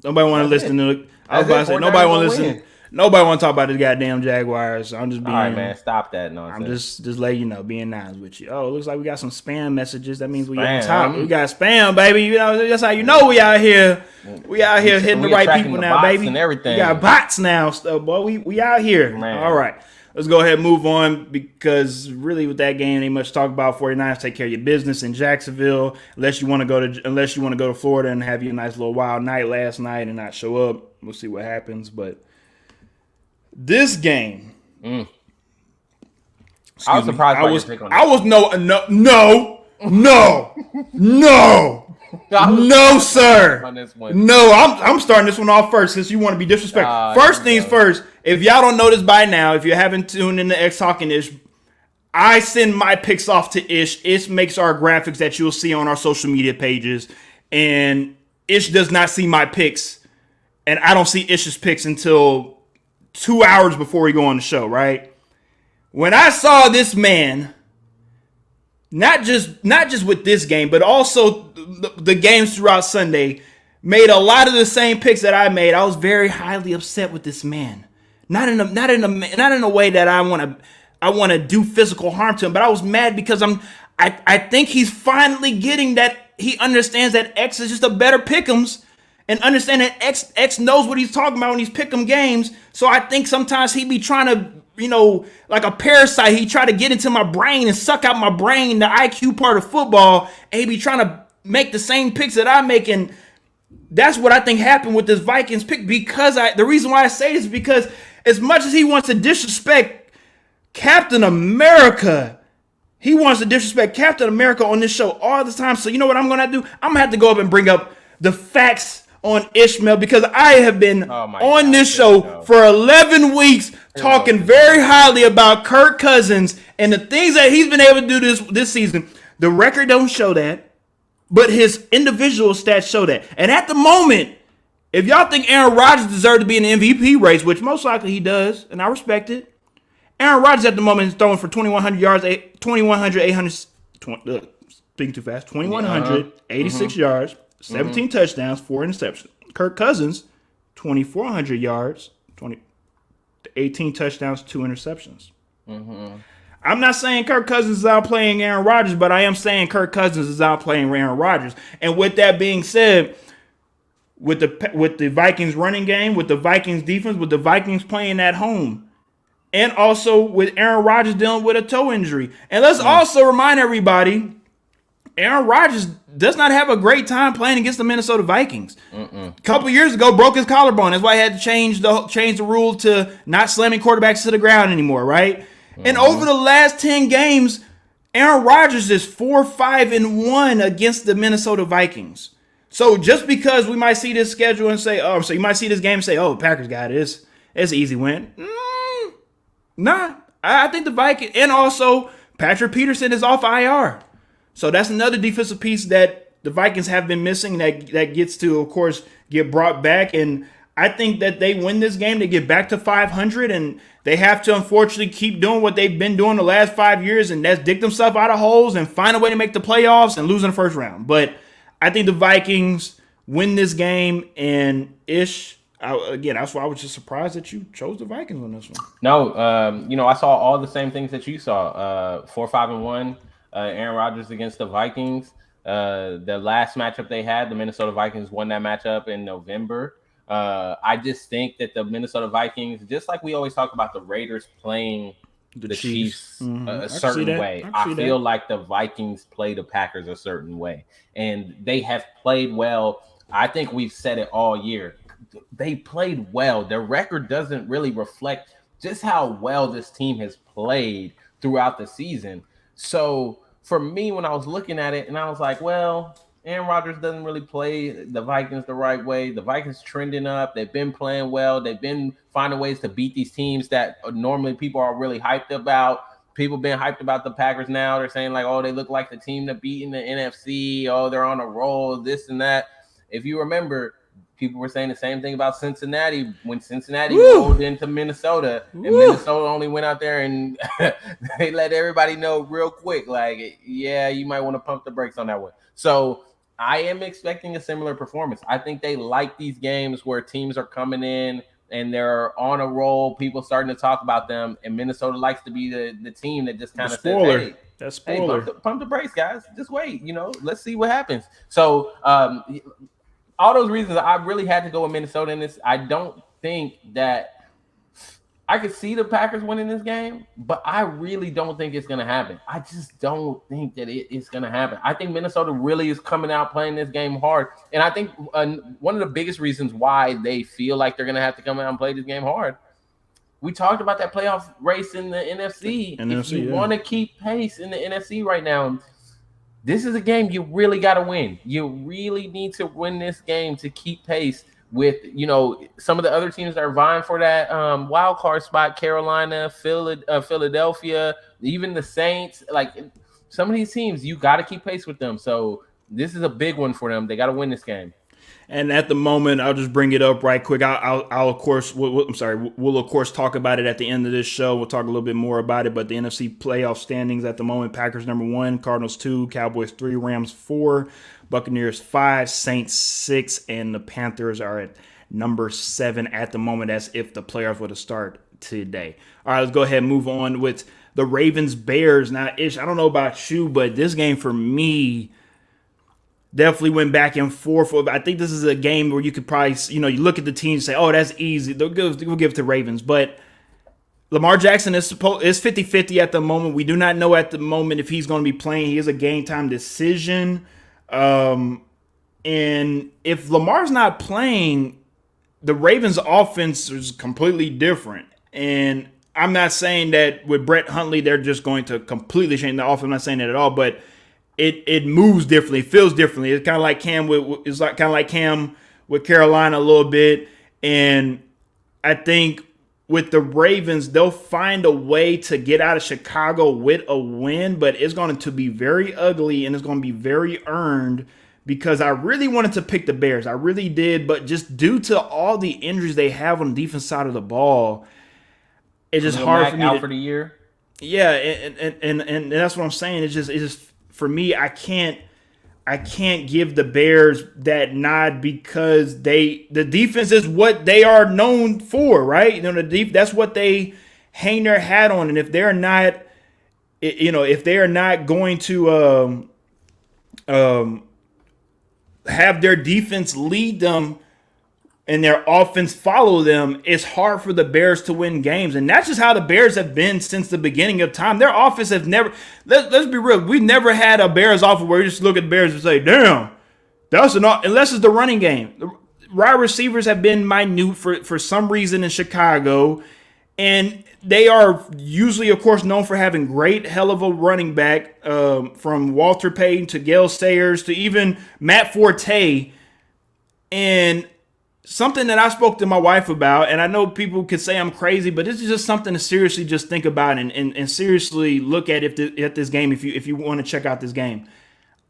Nobody want to listen to it. I was about to say nobody want to listen. Nobody want to talk about the goddamn Jaguars. I'm just being. All right, man. Stop that nonsense. I'm just letting you know, being nice with you. Oh, it looks like we got some spam messages. That means we on top. We got spam, baby. You know, that's how you know we out here. We out here hitting the right people now, baby. And everything. We got bots now, boy. We out here. Man. All right. Let's go ahead and move on because really with that game, ain't much to talk about. 49ers take care of your business in Jacksonville unless you want to go to Florida and have you a nice little wild night last night and not show up. We'll see what happens, but this game. I was surprised by your pick on I was no, sir. On this one. No, I'm starting this one off first since you want to be disrespectful. First things first, if y'all don't know this by now, if you haven't tuned in to XTalknIsh, I send my picks off to Ish. Ish makes our graphics that you'll see on our social media pages, and Ish does not see my picks, and I don't see Ish's picks until 2 hours before we go on the show, right? When I saw this man, not just with this game, but also the games throughout Sunday, made a lot of the same picks that I made, I was very highly upset with this man. Not in a way that I want to do physical harm to him, but I was mad because I think he's finally getting that he understands that X is just a better pick'ems. And understand that X knows what he's talking about when he's picking games. So I think sometimes he be trying to, like a parasite, he try to get into my brain and suck out my brain, the IQ part of football, and he be trying to make the same picks that I make. And that's what I think happened with this Vikings pick. Because the reason why I say this is because as much as he wants to disrespect Captain America, he wants to disrespect Captain America on this show all the time. So you know what I'm going to do? I'm going to have to go up and bring up the facts on Ishmael because I have been on this show for 11 weeks talking very highly about Kirk Cousins and the things that he's been able to do this season. The record don't show that, but his individual stats show that. And at the moment, if y'all think Aaron Rodgers deserves to be in the MVP race, which most likely he does, and I respect it, Aaron Rodgers at the moment is throwing for 2,100 yards, 2,186 yards, 17 touchdowns, 4 interceptions. Kirk Cousins, 2,400 yards, 18 touchdowns, 2 interceptions. I'm not saying Kirk Cousins is outplaying Aaron Rodgers, but I am saying Kirk Cousins is outplaying Aaron Rodgers. And with that being said, with the Vikings running game, with the Vikings defense, with the Vikings playing at home, and also with Aaron Rodgers dealing with a toe injury. And let's also remind everybody, Aaron Rodgers does not have a great time playing against the Minnesota Vikings. A couple years ago, broke his collarbone. That's why he had to change the rule to not slamming quarterbacks to the ground anymore, right? And over the last 10 games, Aaron Rodgers is 4-5-1 against the Minnesota Vikings. So just because we might see this schedule and say, oh, so you might see this game and say, oh, Packers got it. It's an easy win. Nah. I think the Vikings, and also Patrick Peterson is off IR. So that's another defensive piece that the Vikings have been missing that gets to, of course, get brought back. And I think that they win this game, they get back to 500, and they have to unfortunately keep doing what they've been doing the last 5 years, and that's dig themselves out of holes and find a way to make the playoffs and lose in the first round. But I think the Vikings win this game, and that's why I was just surprised that you chose the Vikings on this one. No, I saw all the same things that you saw. 4-5-1. Aaron Rodgers against the Vikings. The last matchup they had, the Minnesota Vikings won that matchup in November. I just think that the Minnesota Vikings, just like we always talk about the Raiders playing the Chiefs a certain way, I feel like the Vikings play the Packers a certain way. And they have played well. I think we've said it all year. They played well. Their record doesn't really reflect just how well this team has played throughout the season. So for me, when I was looking at it, and I was like, well, Aaron Rodgers doesn't really play the Vikings the right way. The Vikings trending up. They've been playing well. They've been finding ways to beat these teams that normally people are really hyped about. People been hyped about the Packers now. They're saying like, oh, they look like the team to beat in the NFC. Oh, they're on a roll, this and that. If you remember, people were saying the same thing about Cincinnati when Cincinnati rolled into Minnesota, and Minnesota only went out there and they let everybody know real quick, like, yeah, you might want to pump the brakes on that one. So I am expecting a similar performance. I think they like these games where teams are coming in and they're on a roll, people starting to talk about them, and Minnesota likes to be the team that just kind of says, hey, that's spoiler. Pump the brakes, guys. Just wait, let's see what happens. So all those reasons, I really had to go with Minnesota in this. I don't think that I could see the Packers winning this game, but I really don't think it's going to happen. I just don't think that it's going to happen. I think Minnesota really is coming out playing this game hard. And I think one of the biggest reasons why they feel like they're going to have to come out and play this game hard, we talked about that playoff race in the NFC. If you want to keep pace in the NFC right now, this is a game you really got to win. You really need to win this game to keep pace with, some of the other teams that are vying for that wild card spot, Carolina, Philadelphia, even the Saints. Like, some of these teams, you got to keep pace with them. So this is a big one for them. They got to win this game. And at the moment, I'll just bring it up right quick. I'll of course, we'll of course talk about it at the end of this show. We'll talk a little bit more about it. But the NFC playoff standings at the moment: Packers number 1, Cardinals 2, Cowboys 3, Rams 4, Buccaneers 5, Saints 6, and the Panthers are at number 7 at the moment. As if the playoffs were to start today. All right, let's go ahead and move on with the Ravens Bears. Now, Ish, I don't know about you, but this game for me definitely went back and forth. I think this is a game where you could probably, you look at the team and say, oh, that's easy. We'll give it to Ravens. But Lamar Jackson is 50-50 at the moment. We do not know at the moment if he's going to be playing. He is a game time decision. And if Lamar's not playing, the Ravens offense is completely different. And I'm not saying that with Brett Hundley, they're just going to completely change the offense. I'm not saying that at all, but it moves differently, it feels differently. It's kind of like Cam with Carolina a little bit, and I think with the Ravens, they'll find a way to get out of Chicago with a win, but it's going to be very ugly and it's going to be very earned because I really wanted to pick the Bears. I really did, but just due to all the injuries they have on the defense side of the ball, it's just hard for me out for the year. Yeah, and that's what I'm saying. It's just for me, I can't give the Bears that nod because the defense is what they are known for, right? That's what they hang their hat on, and if they're not, if they are not going to have their defense lead them and their offense follow them, it's hard for the Bears to win games. And that's just how the Bears have been since the beginning of time. Their offense has never, let's be real, we never had a Bears offense where you just look at the Bears and say, damn, that's enough, unless it's the running game. The wide receivers have been minute for some reason in Chicago, and they are usually, of course, known for having great hell of a running back, from Walter Payton to Gale Sayers to even Matt Forte. And something that I spoke to my wife about, and I know people could say I'm crazy, but this is just something to seriously just think about and seriously look at at this game if you want to check out this game.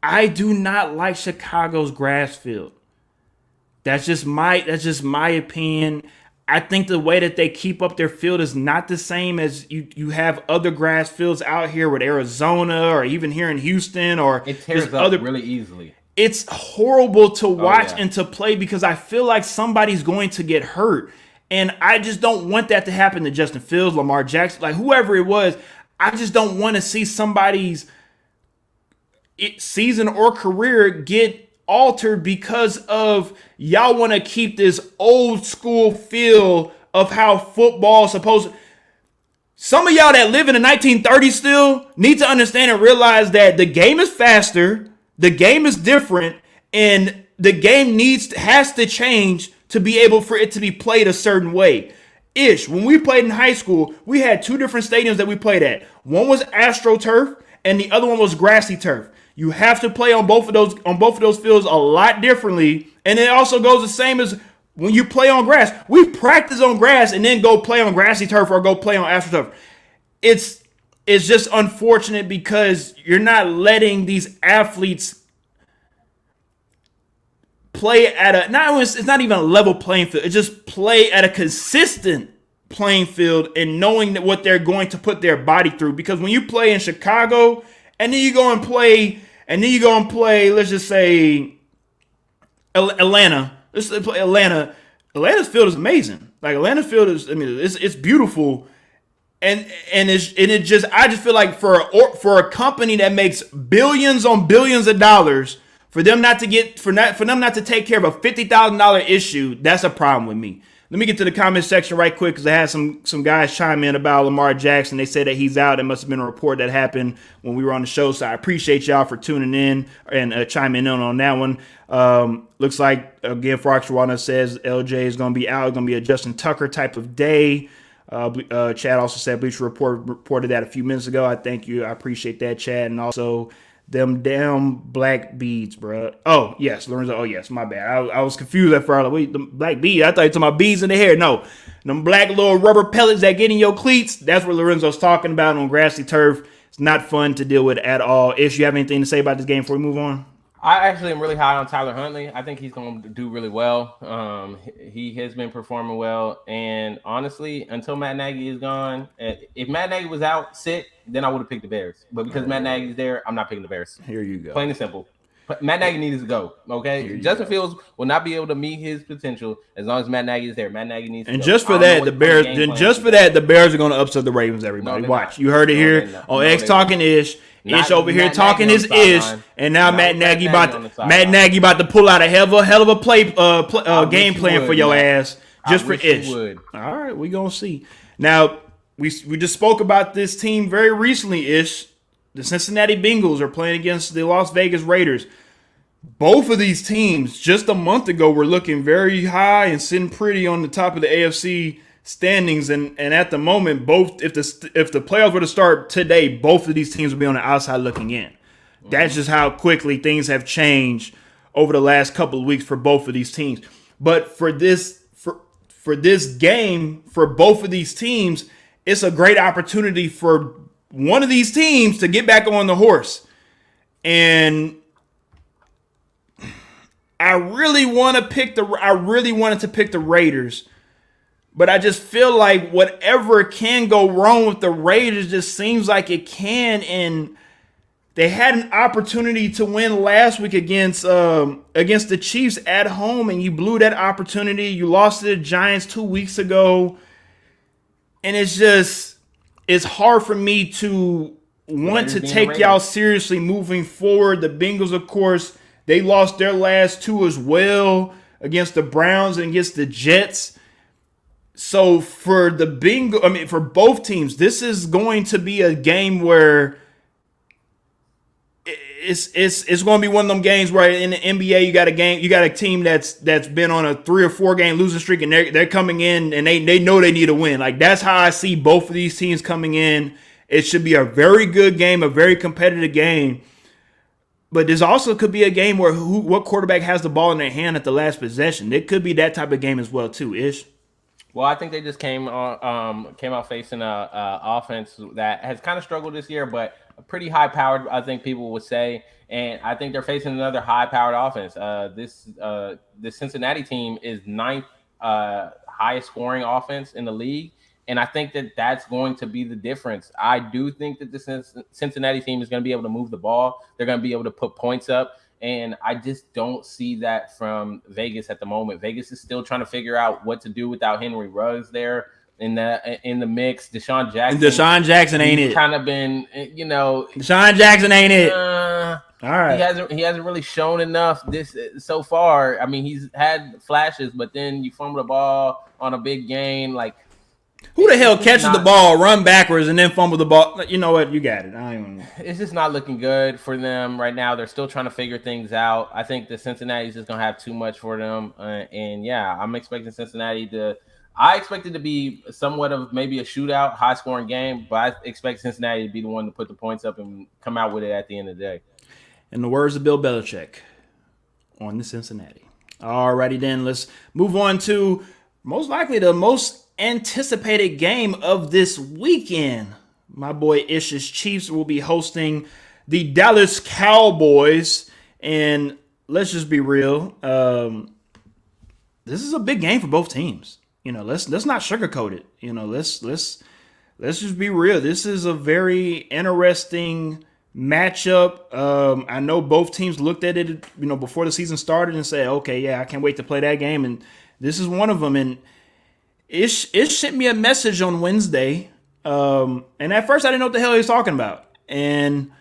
I do not like Chicago's grass field. That's just my opinion. I think the way that they keep up their field is not the same as you have other grass fields out here with Arizona or even here in Houston, or it tears up really easily. It's horrible to watch and to play because I feel like somebody's going to get hurt. And I just don't want that to happen to Justin Fields, Lamar Jackson, like whoever it was. I just don't want to see somebody's season or career get altered because of y'all want to keep this old school feel of how football is supposed to. Some of y'all that live in the 1930s still need to understand and realize that the game is faster, the game is different, and the game has to change to be able for it to be played a certain way. When we played in high school, we had two different stadiums that we played at. One was AstroTurf, and the other one was grassy turf. You have to play on both of those fields a lot differently, and it also goes the same as when you play on grass. We practice on grass and then go play on grassy turf or go play on AstroTurf. It's just unfortunate because you're not letting these athletes play at it's not even a level playing field. It's just play at a consistent playing field and knowing that what they're going to put their body through. Because when you play in Chicago and then you go and play, let's just say Atlanta. Let's play Atlanta. Atlanta's field is amazing. Like Atlanta's field is, it's beautiful. And I just feel like for a company that makes billions on billions of dollars, for them not to take care of a $50,000 issue, that's a problem with me. Let me get to the comment section right quick because I had some guys chime in about Lamar Jackson. They said that he's out. It must have been a report that happened when we were on the show. So I appreciate y'all for tuning in and chiming in on that one. Looks like, again, Fox Rwanda says LJ is going to be out. It's going to be a Justin Tucker type of day. Chad also said Bleacher Report reported that a few minutes ago. I thank you. I appreciate that, Chad. And also, them damn black beads, bro. Oh, yes, Lorenzo. Oh, yes, my bad. I was confused at first. Like, wait, the black beads? I thought you were talking about beads in the hair. No, them black little rubber pellets that get in your cleats. That's what Lorenzo's talking about on grassy turf. It's not fun to deal with at all. Ish, you have anything to say about this game before we move on? I actually am really high on Tyler Huntley. I think he's going to do really well. He has been performing well. And honestly, until Matt Nagy is gone, if Matt Nagy was out sick, then I would have picked the Bears. But because Matt Nagy's there, I'm not picking the Bears. Here you go. Plain and simple. Matt Nagy needs to go. Okay, Justin Fields will not be able to meet his potential as long as Matt Nagy is there. Matt Nagy needs to go. Just for that, the Bears. The Bears are going to upset the Ravens. Everybody, watch. You heard it here on XTalknIsh. Ish over here talking his ish, and now Matt Nagy about to pull out a hell of a game plan for your ass just for Ish. All right, we gonna see. Now we just spoke about this team very recently. Ish, the Cincinnati Bengals are playing against the Las Vegas Raiders. Both of these teams just a month ago were looking very high and sitting pretty on the top of the AFC standings, and at the moment, both if the playoffs were to start today, both of these teams would be on the outside looking in. That's just how quickly things have changed over the last couple of weeks for both of these teams. But for this game, for both of these teams, it's a great opportunity for one of these teams to get back on the horse. And I really wanted to pick the Raiders. But I just feel like whatever can go wrong with the Raiders just seems like it can. And they had an opportunity to win last week against the Chiefs at home, and you blew that opportunity. You lost to the Giants 2 weeks ago. And it's hard for me to want to take y'all seriously moving forward. The Bengals, of course, they lost their last two as well. against the Browns and against the Jets. So for for both teams, this is going to be a game where it's going to be one of them games where in the NBA you got a team that's been on a 3 or 4 game losing streak, and they're coming in and they know they need a win. Like, that's how I see both of these teams coming in. It should be a very good game, a very competitive game. But this also could be a game where what quarterback has the ball in their hand at the last possession. It could be that type of game as well too, Ish. Well, I think they just came out facing a offense that has kind of struggled this year, but pretty high powered, I think people would say. And I think they're facing another high powered offense. This Cincinnati team is 9th highest scoring offense in the league. And I think that's going to be the difference. I do think that the Cincinnati team is going to be able to move the ball. They're going to be able to put points up. And I just don't see that from Vegas at the moment. Vegas is still trying to figure out what to do without Henry Ruggs there in the mix. Deshaun Jackson ain't it. Kind of been, Deshaun Jackson ain't it. All right. He hasn't really shown enough this so far. I mean, he's had flashes, but then you fumble the ball on a big gain, like. Who the hell catches the ball, run backwards, and then fumble the ball? You know what? You got it. It's just not looking good for them right now. They're still trying to figure things out. I think the Cincinnati's just going to have too much for them. I'm expecting Cincinnati I expect it to be somewhat of maybe a shootout, high-scoring game, but I expect Cincinnati to be the one to put the points up and come out with it at the end of the day. In the words of Bill Belichick, on the Cincinnati. Alrighty then, let's move on to most likely the most anticipated game of this weekend. My boy Ish's Chiefs will be hosting the Dallas Cowboys, and let's just be real. This is a big game for both teams. Let's not sugarcoat it. Let's just be real. This is a very interesting matchup. I know both teams looked at it, before the season started and said, okay, yeah, I can't wait to play that game, and this is one of them. And Ish sent me a message on Wednesday, and at first I didn't know what the hell he was talking about. And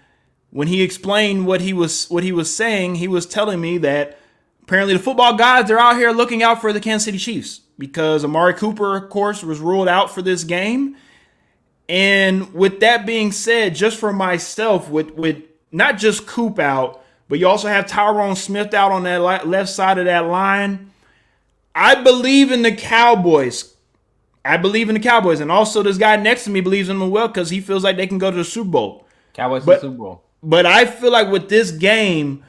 when he explained what he was saying, he was telling me that apparently the football gods are out here looking out for the Kansas City Chiefs because Amari Cooper, of course, was ruled out for this game. And with that being said, just for myself, with not just Coop out, but you also have Tyrone Smith out on that left side of that line, I believe in the Cowboys. And also this guy next to me believes in them well because he feels like they can go to the Super Bowl. Cowboys to the Super Bowl. But I feel like with this game,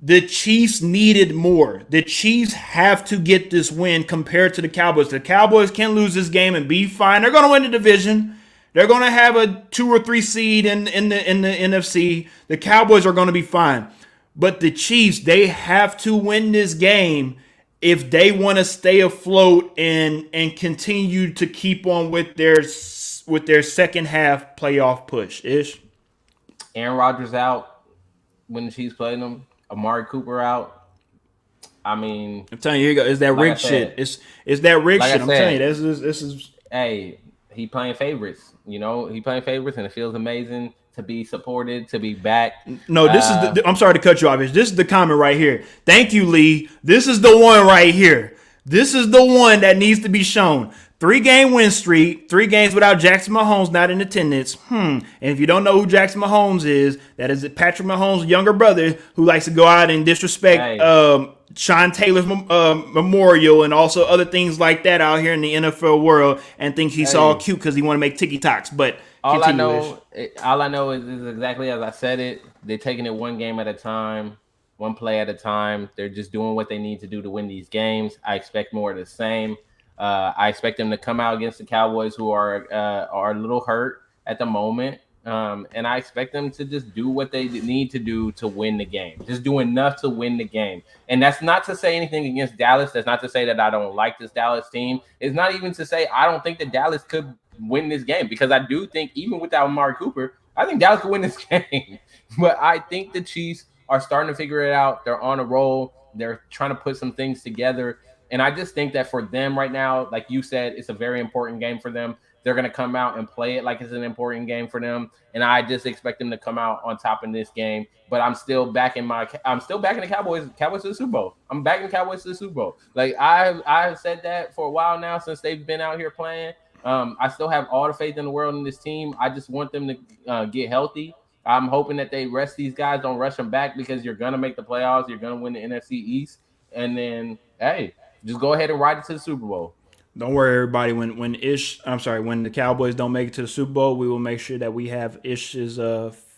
the Chiefs needed more. The Chiefs have to get this win compared to the Cowboys. The Cowboys can lose this game and be fine. They're going to win the division. They're going to have a 2 or 3 seed in the NFC. The Cowboys are going to be fine. But the Chiefs, they have to win this game if they want to stay afloat and continue to keep on with their second half playoff push. Ish. Aaron Rodgers out when the Chiefs played them. Amari Cooper out. I mean, I'm telling you, it's that rigged shit. It's that rigged shit. I'm telling you, this is. Hey, he playing favorites. He playing favorites, and it feels amazing to be supported, to be back. No, this is I'm sorry to cut you off. This is the comment right here. Thank you, Lee. This is the one right here. This is the one that needs to be shown. 3-game win streak, 3 games without Jackson Mahomes not in attendance. And if you don't know who Jackson Mahomes is, that is Patrick Mahomes' younger brother who likes to go out and disrespect Sean Taylor's memorial and also other things like that out here in the NFL world and thinks he's all cute because he want to make TikToks. But all I know is exactly as I said it. They're taking it one game at a time, one play at a time. They're just doing what they need to do to win these games. I expect more of the same. I expect them to come out against the Cowboys, who are a little hurt at the moment, and I expect them to just do what they need to do to win the game. Just do enough to win the game. And that's not to say anything against Dallas. That's not to say that I don't like this Dallas team. It's not even to say I don't think that Dallas could win this game, because I do think even without Amari Cooper, I think Dallas could win this game. But I think the Chiefs are starting to figure it out. They're on a roll. They're trying to put some things together. And I just think that for them right now, like you said, it's a very important game for them. they're going to come out and play it like it's an important game for them. And I just expect them to come out on top in this game. But I'm still backing the Cowboys to the Super Bowl. I'm backing the Cowboys to the Super Bowl. Like I've said that for a while now since they've been out here playing. I still have all the faith in the world in this team. I just want them to get healthy. I'm hoping that they rest these guys, don't rush them back, because you're going to make the playoffs. You're going to win the NFC East. And then, hey, just go ahead and ride it to the Super Bowl. Don't worry, everybody. When the Cowboys don't make it to the Super Bowl, we will make sure that we have Ish's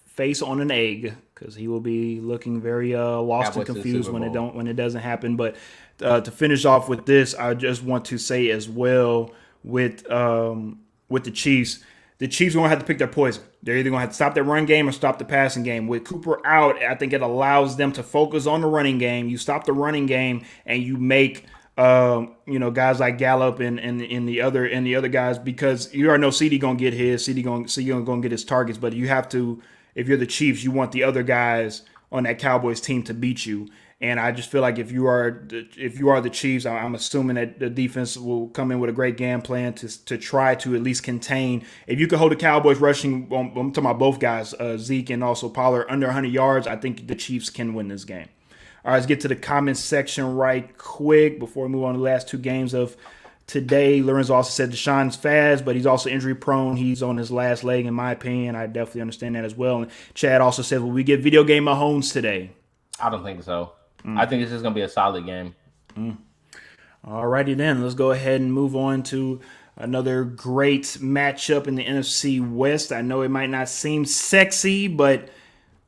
face on an egg, because he will be looking very lost and confused when it doesn't happen. But to finish off with this, I just want to say as well with the Chiefs. The Chiefs are going to have to pick their poison. They're either going to have to stop their run game or stop the passing game. With Cooper out, I think it allows them to focus on the running game. You stop the running game and you make guys like Gallup and the other guys, because you already know CD going to get his. CD going to get his targets. But you have to, if you're the Chiefs, you want the other guys on that Cowboys team to beat you. And I just feel like if you are the Chiefs, I'm assuming that the defense will come in with a great game plan to try to at least contain. If you could hold the Cowboys rushing, I'm talking about both guys, Zeke and also Pollard, under 100 yards, I think the Chiefs can win this game. All right, let's get to the comments section right quick before we move on to the last two games of today. Lorenzo also said Deshaun's fast, but he's also injury prone. He's on his last leg, in my opinion. I definitely understand that as well. And Chad also said, will we get video game Mahomes today? I don't think so. I think it's just going to be a solid game. All righty then. Let's go ahead and move on to another great matchup in the NFC West. I know it might not seem sexy, but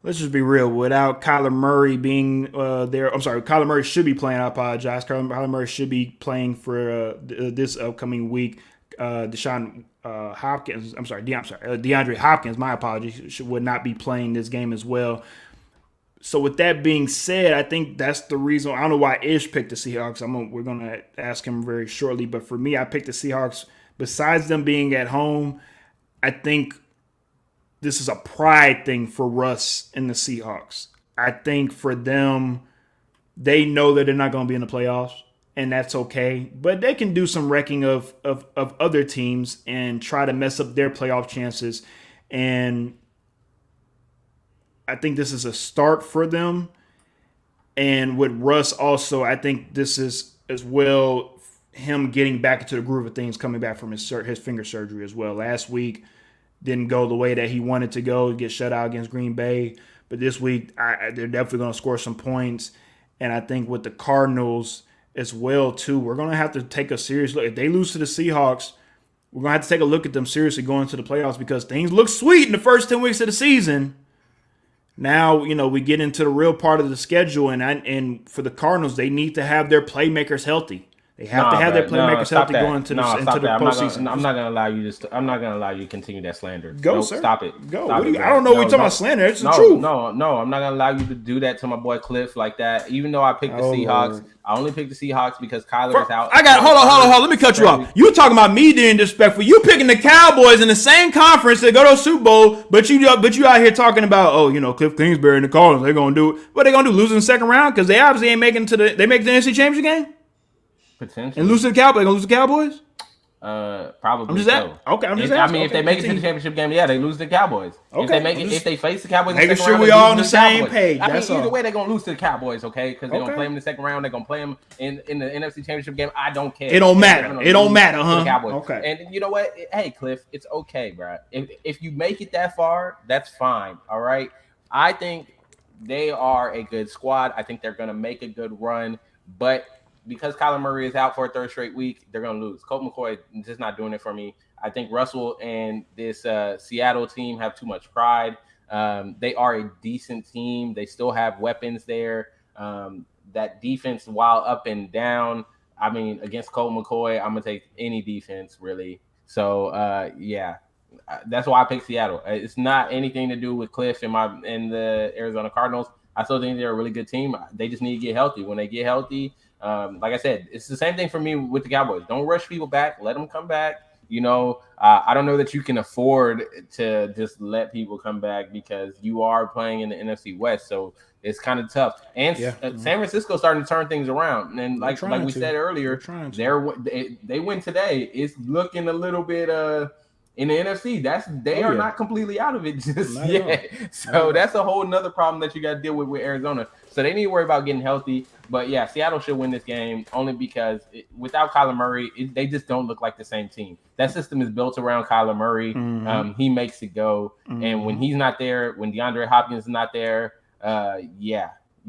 let's just be real. Without Kyler Murray being there, Kyler Murray should be playing. I apologize. Kyler Murray should be playing for this upcoming week. DeAndre Hopkins, my apologies, would not be playing this game as well. So with that being said, I think that's the reason. I don't know why Ish picked the Seahawks. We're going to ask him very shortly. But for me, I picked the Seahawks. Besides them being at home, I think this is a pride thing for Russ and the Seahawks. I think for them, they know that they're not going to be in the playoffs, and that's okay. But they can do some wrecking of other teams and try to mess up their playoff chances. And I think this is a start for them. And with Russ also, I think this is as well him getting back into the groove of things, coming back from his finger surgery as well. Last week didn't go the way that he wanted to go, get shut out against Green Bay. But this week, they're definitely going to score some points. And I think with the Cardinals as well, too, we're going to have to take a serious look. If they lose to the Seahawks, we're going to have to take a look at them seriously going into the playoffs, because things look sweet in the first 10 weeks of the season. Now, we get into the real part of the schedule, and for the Cardinals, they need to have their playmakers healthy. They have to have their playmakers healthy going into the postseason. I'm not gonna allow you I'm not gonna allow you to continue that slander. Go, sir. Stop it. Go. I don't know what you're talking about slander. It's the truth. No. I'm not gonna allow you to do that to my boy Cliff like that. Even though I picked the Seahawks, I only picked the Seahawks because Kyler is out. Hold on. Let me cut you off. You talking about me being disrespectful? You picking the Cowboys in the same conference that go to the Super Bowl, but you out here talking about Cliff Kingsbury and the Cardinals, they're gonna do it. What they gonna do? Lose in the second round because they obviously ain't making they make the NFC Championship game. Potentially. And lose to the Cowboys. They gonna lose to the Cowboys? Probably. I'm just asking. Okay, I'm just asking. If they make it to the championship game, yeah, they lose to the Cowboys. Okay. If they face the Cowboys, making sure we all on the same page. Either way, they're gonna lose to the Cowboys, okay? Because they're gonna play them in the second round. They're gonna play them in the NFC Championship game. I don't care. It don't matter. It don't matter, huh? Cowboys. Okay. And you know what? Hey, Cliff, it's okay, bro. If you make it that far, that's fine. All right. I think they are a good squad. I think they're gonna make a good run, but because Kyler Murray is out for a third straight week, they're going to lose. Colt McCoy is just not doing it for me. I think Russell and this Seattle team have too much pride. They are a decent team. They still have weapons there. That defense, while up and down, against Colt McCoy, I'm going to take any defense, really. So, that's why I picked Seattle. It's not anything to do with Cliff and the Arizona Cardinals. I still think they're a really good team. They just need to get healthy. When they get healthy, like I said, it's the same thing for me with the Cowboys. Don't rush people back. Let them come back. I don't know that you can afford to just let people come back because you are playing in the NFC West. So it's kind of tough. And San Francisco starting to turn things around. And like we said earlier, they win today. It's looking a little bit in the NFC. They are not completely out of it just yet. So that's a whole nother problem that you got to deal with Arizona. So they need to worry about getting healthy. But yeah, Seattle should win this game only because without Kyler Murray, they just don't look like the same team. That system is built around Kyler Murray. Mm-hmm. He makes it go. Mm-hmm. And when he's not there, when DeAndre Hopkins is not there,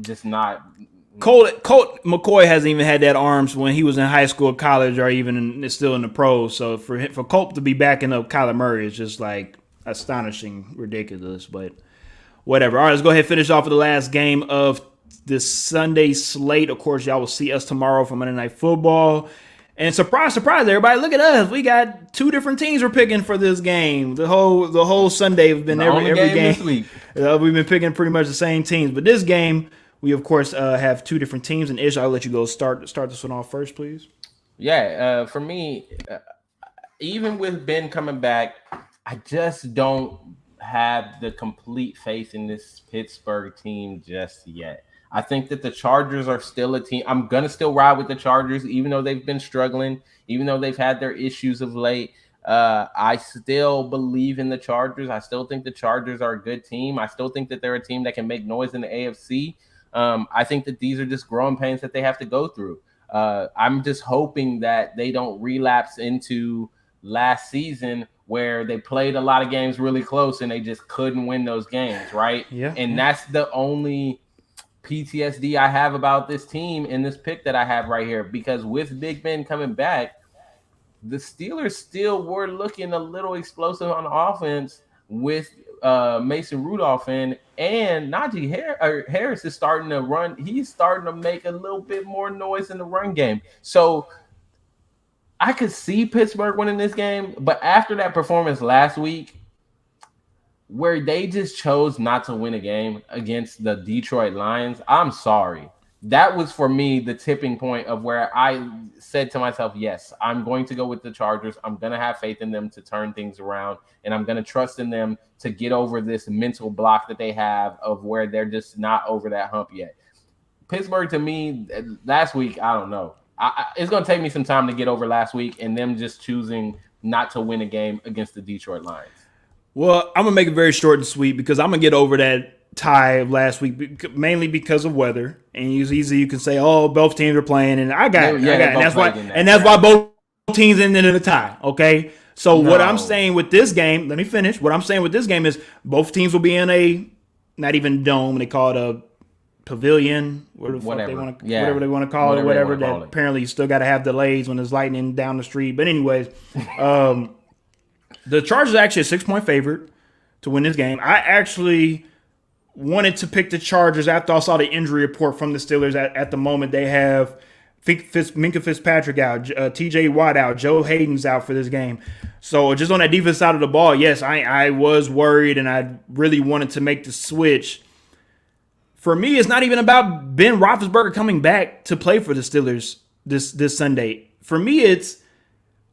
just not. Colt McCoy hasn't even had that arms when he was in high school, college, or even still in the pros. So for Colt to be backing up Kyler Murray is just like astonishing, ridiculous. But whatever. All right, let's go ahead and finish off with the last game of this Sunday slate. Of course, y'all will see us tomorrow for Monday Night Football. And surprise, everybody! Look at us. We got 2 different teams we're picking for this game. The whole Sunday have been every game this week. We've been picking pretty much the same teams, but this game. We, of course, have 2 different teams. And Ish, I'll let you go start this one off first, please. Yeah, for me, even with Ben coming back, I just don't have the complete faith in this Pittsburgh team just yet. I think that the Chargers are still a team. I'm going to still ride with the Chargers, even though they've been struggling, even though they've had their issues of late. I still believe in the Chargers. I still think the Chargers are a good team. I still think that they're a team that can make noise in the AFC. I think that these are just growing pains that they have to go through. I'm just hoping that they don't relapse into last season where they played a lot of games really close and they just couldn't win those games, right? Yeah. And that's the only PTSD I have about this team in this pick that I have right here, because with Big Ben coming back, the Steelers still were looking a little explosive on offense with Mason Rudolph and Najee Harris is starting to run. He's starting to make a little bit more noise in the run game. So I could see Pittsburgh winning this game, but after that performance last week, where they just chose not to win a game against the Detroit Lions, I'm sorry. That was, for me, the tipping point of where I said to myself, yes, I'm going to go with the Chargers. I'm going to have faith in them to turn things around, and I'm going to trust in them to get over this mental block that they have of where they're just not over that hump yet. Pittsburgh, to me, last week, I don't know. It's going to take me some time to get over last week and them just choosing not to win a game against the Detroit Lions. Well, I'm going to make it very short and sweet because I'm going to get over that tie of last week, mainly because of weather. And it's easy you can say, "Oh, both teams are playing," and I got, and that's why both teams ended in a tie. Okay, so what I'm saying with this game, let me finish. What I'm saying with this game is both teams will be in a not even dome. They call it a pavilion, whatever they want to call it. That apparently you still got to have delays when there's lightning down the street. But anyways, the Chargers are actually a 6-point favorite to win this game. I actually wanted to pick the Chargers after I saw the injury report from the Steelers. At the moment, they have Minkah Fitzpatrick out, T.J. Watt out, Joe Hayden's out for this game. So just on that defense side of the ball, yes, I was worried, and I really wanted to make the switch. For me, it's not even about Ben Roethlisberger coming back to play for the Steelers this Sunday. For me, it's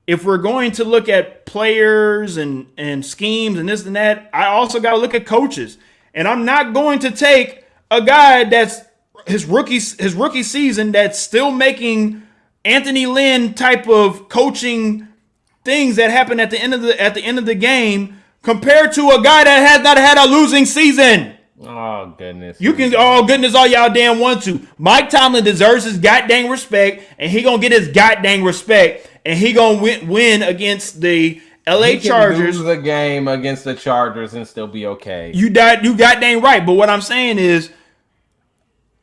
if we're going to look at players and schemes and this and that, I also got to look at coaches. And I'm not going to take a guy that's his rookie season that's still making Anthony Lynn type of coaching things that happen at the end of the game compared to a guy that has not had a losing season. Oh, goodness. You can, goodness, all y'all damn want to. Mike Tomlin deserves his goddamn respect, and he going to get his goddamn respect, and he going to win against the LA Chargers. Lose the game against the Chargers and still be okay. You goddamn right. But what I'm saying is,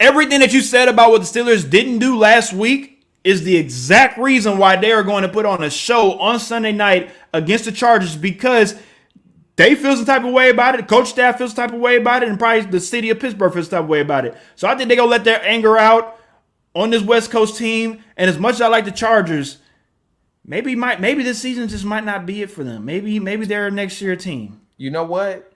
everything that you said about what the Steelers didn't do last week is the exact reason why they are going to put on a show on Sunday night against the Chargers, because they feel some type of way about it. The coach staff feels some type of way about it. And probably the city of Pittsburgh feels some type of way about it. So I think they're going to let their anger out on this West Coast team. And as much as I like the Chargers, maybe this season just might not be it for them. Maybe they're a next year team. You know what?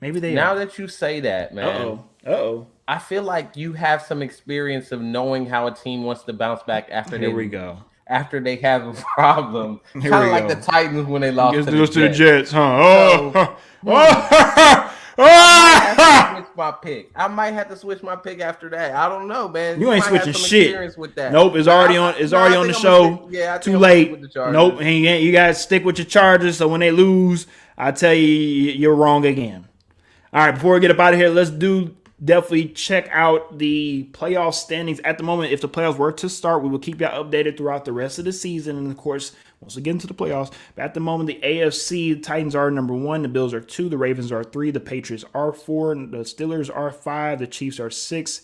Maybe they Now are. that you say that, man. Uh-oh. I feel like you have some experience of knowing how a team wants to bounce back after after they have a problem. Kind of like the Titans when they lost to the Jets. Huh? I might have to switch my pick after that. I don't know, man. You ain't might switching have some shit. experience with that. Nope, it's already on. It's already on the show. Too late. Nope, you guys stick with your Chargers. So when they lose, I tell you, you're wrong again. All right, before we get up out of here, let's definitely check out the playoff standings at the moment. If the playoffs were to start, we will keep you updated throughout the rest of the season. And of course, once we get into the playoffs, but at the moment, the AFC, the Titans are number 1, the Bills are 2, the Ravens are 3, the Patriots are 4, the Steelers are 5, the Chiefs are 6,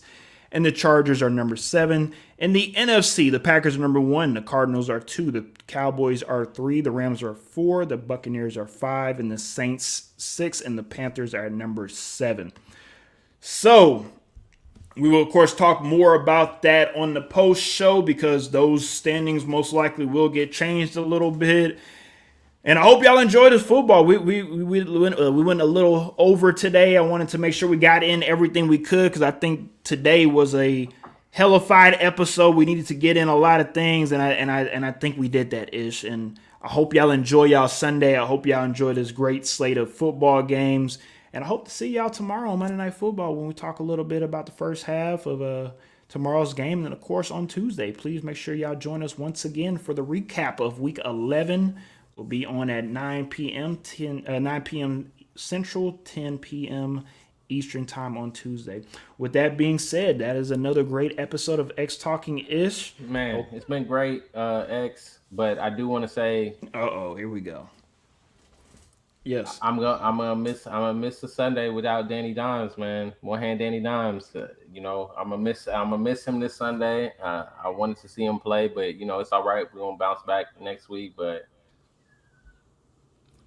and the Chargers are number 7. In the NFC, the Packers are number 1, the Cardinals are 2, the Cowboys are 3, the Rams are 4, the Buccaneers are 5, and the Saints 6, and the Panthers are number 7. So, we will, of course, talk more about that on the post show because those standings most likely will get changed a little bit. And I hope y'all enjoyed this football. We went a little over today. I wanted to make sure we got in everything we could because I think today was a hellified episode. We needed to get in a lot of things, and I think we did that ish. And I hope y'all enjoy y'all Sunday. I hope y'all enjoy this great slate of football games. And I hope to see y'all tomorrow on Monday Night Football when we talk a little bit about the first half of tomorrow's game. And, of course, on Tuesday, please make sure y'all join us once again for the recap of Week 11. We'll be on at 9 p.m. 9 p.m. Central, 10 p.m. Eastern Time on Tuesday. With that being said, that is another great episode of XTalknIsh. Man, it's been great, X. But I do want to say, here we go. Yes, I'm gonna miss the Sunday without Danny Dimes, man. One hand Danny Dimes. I'm gonna miss him this Sunday. I wanted to see him play, but it's all right. We're gonna bounce back next week. But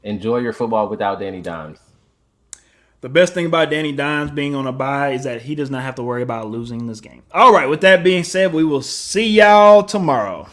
enjoy your football without Danny Dimes. The best thing about Danny Dimes being on a bye is that he does not have to worry about losing this game. All right, with that being said, we will see y'all tomorrow.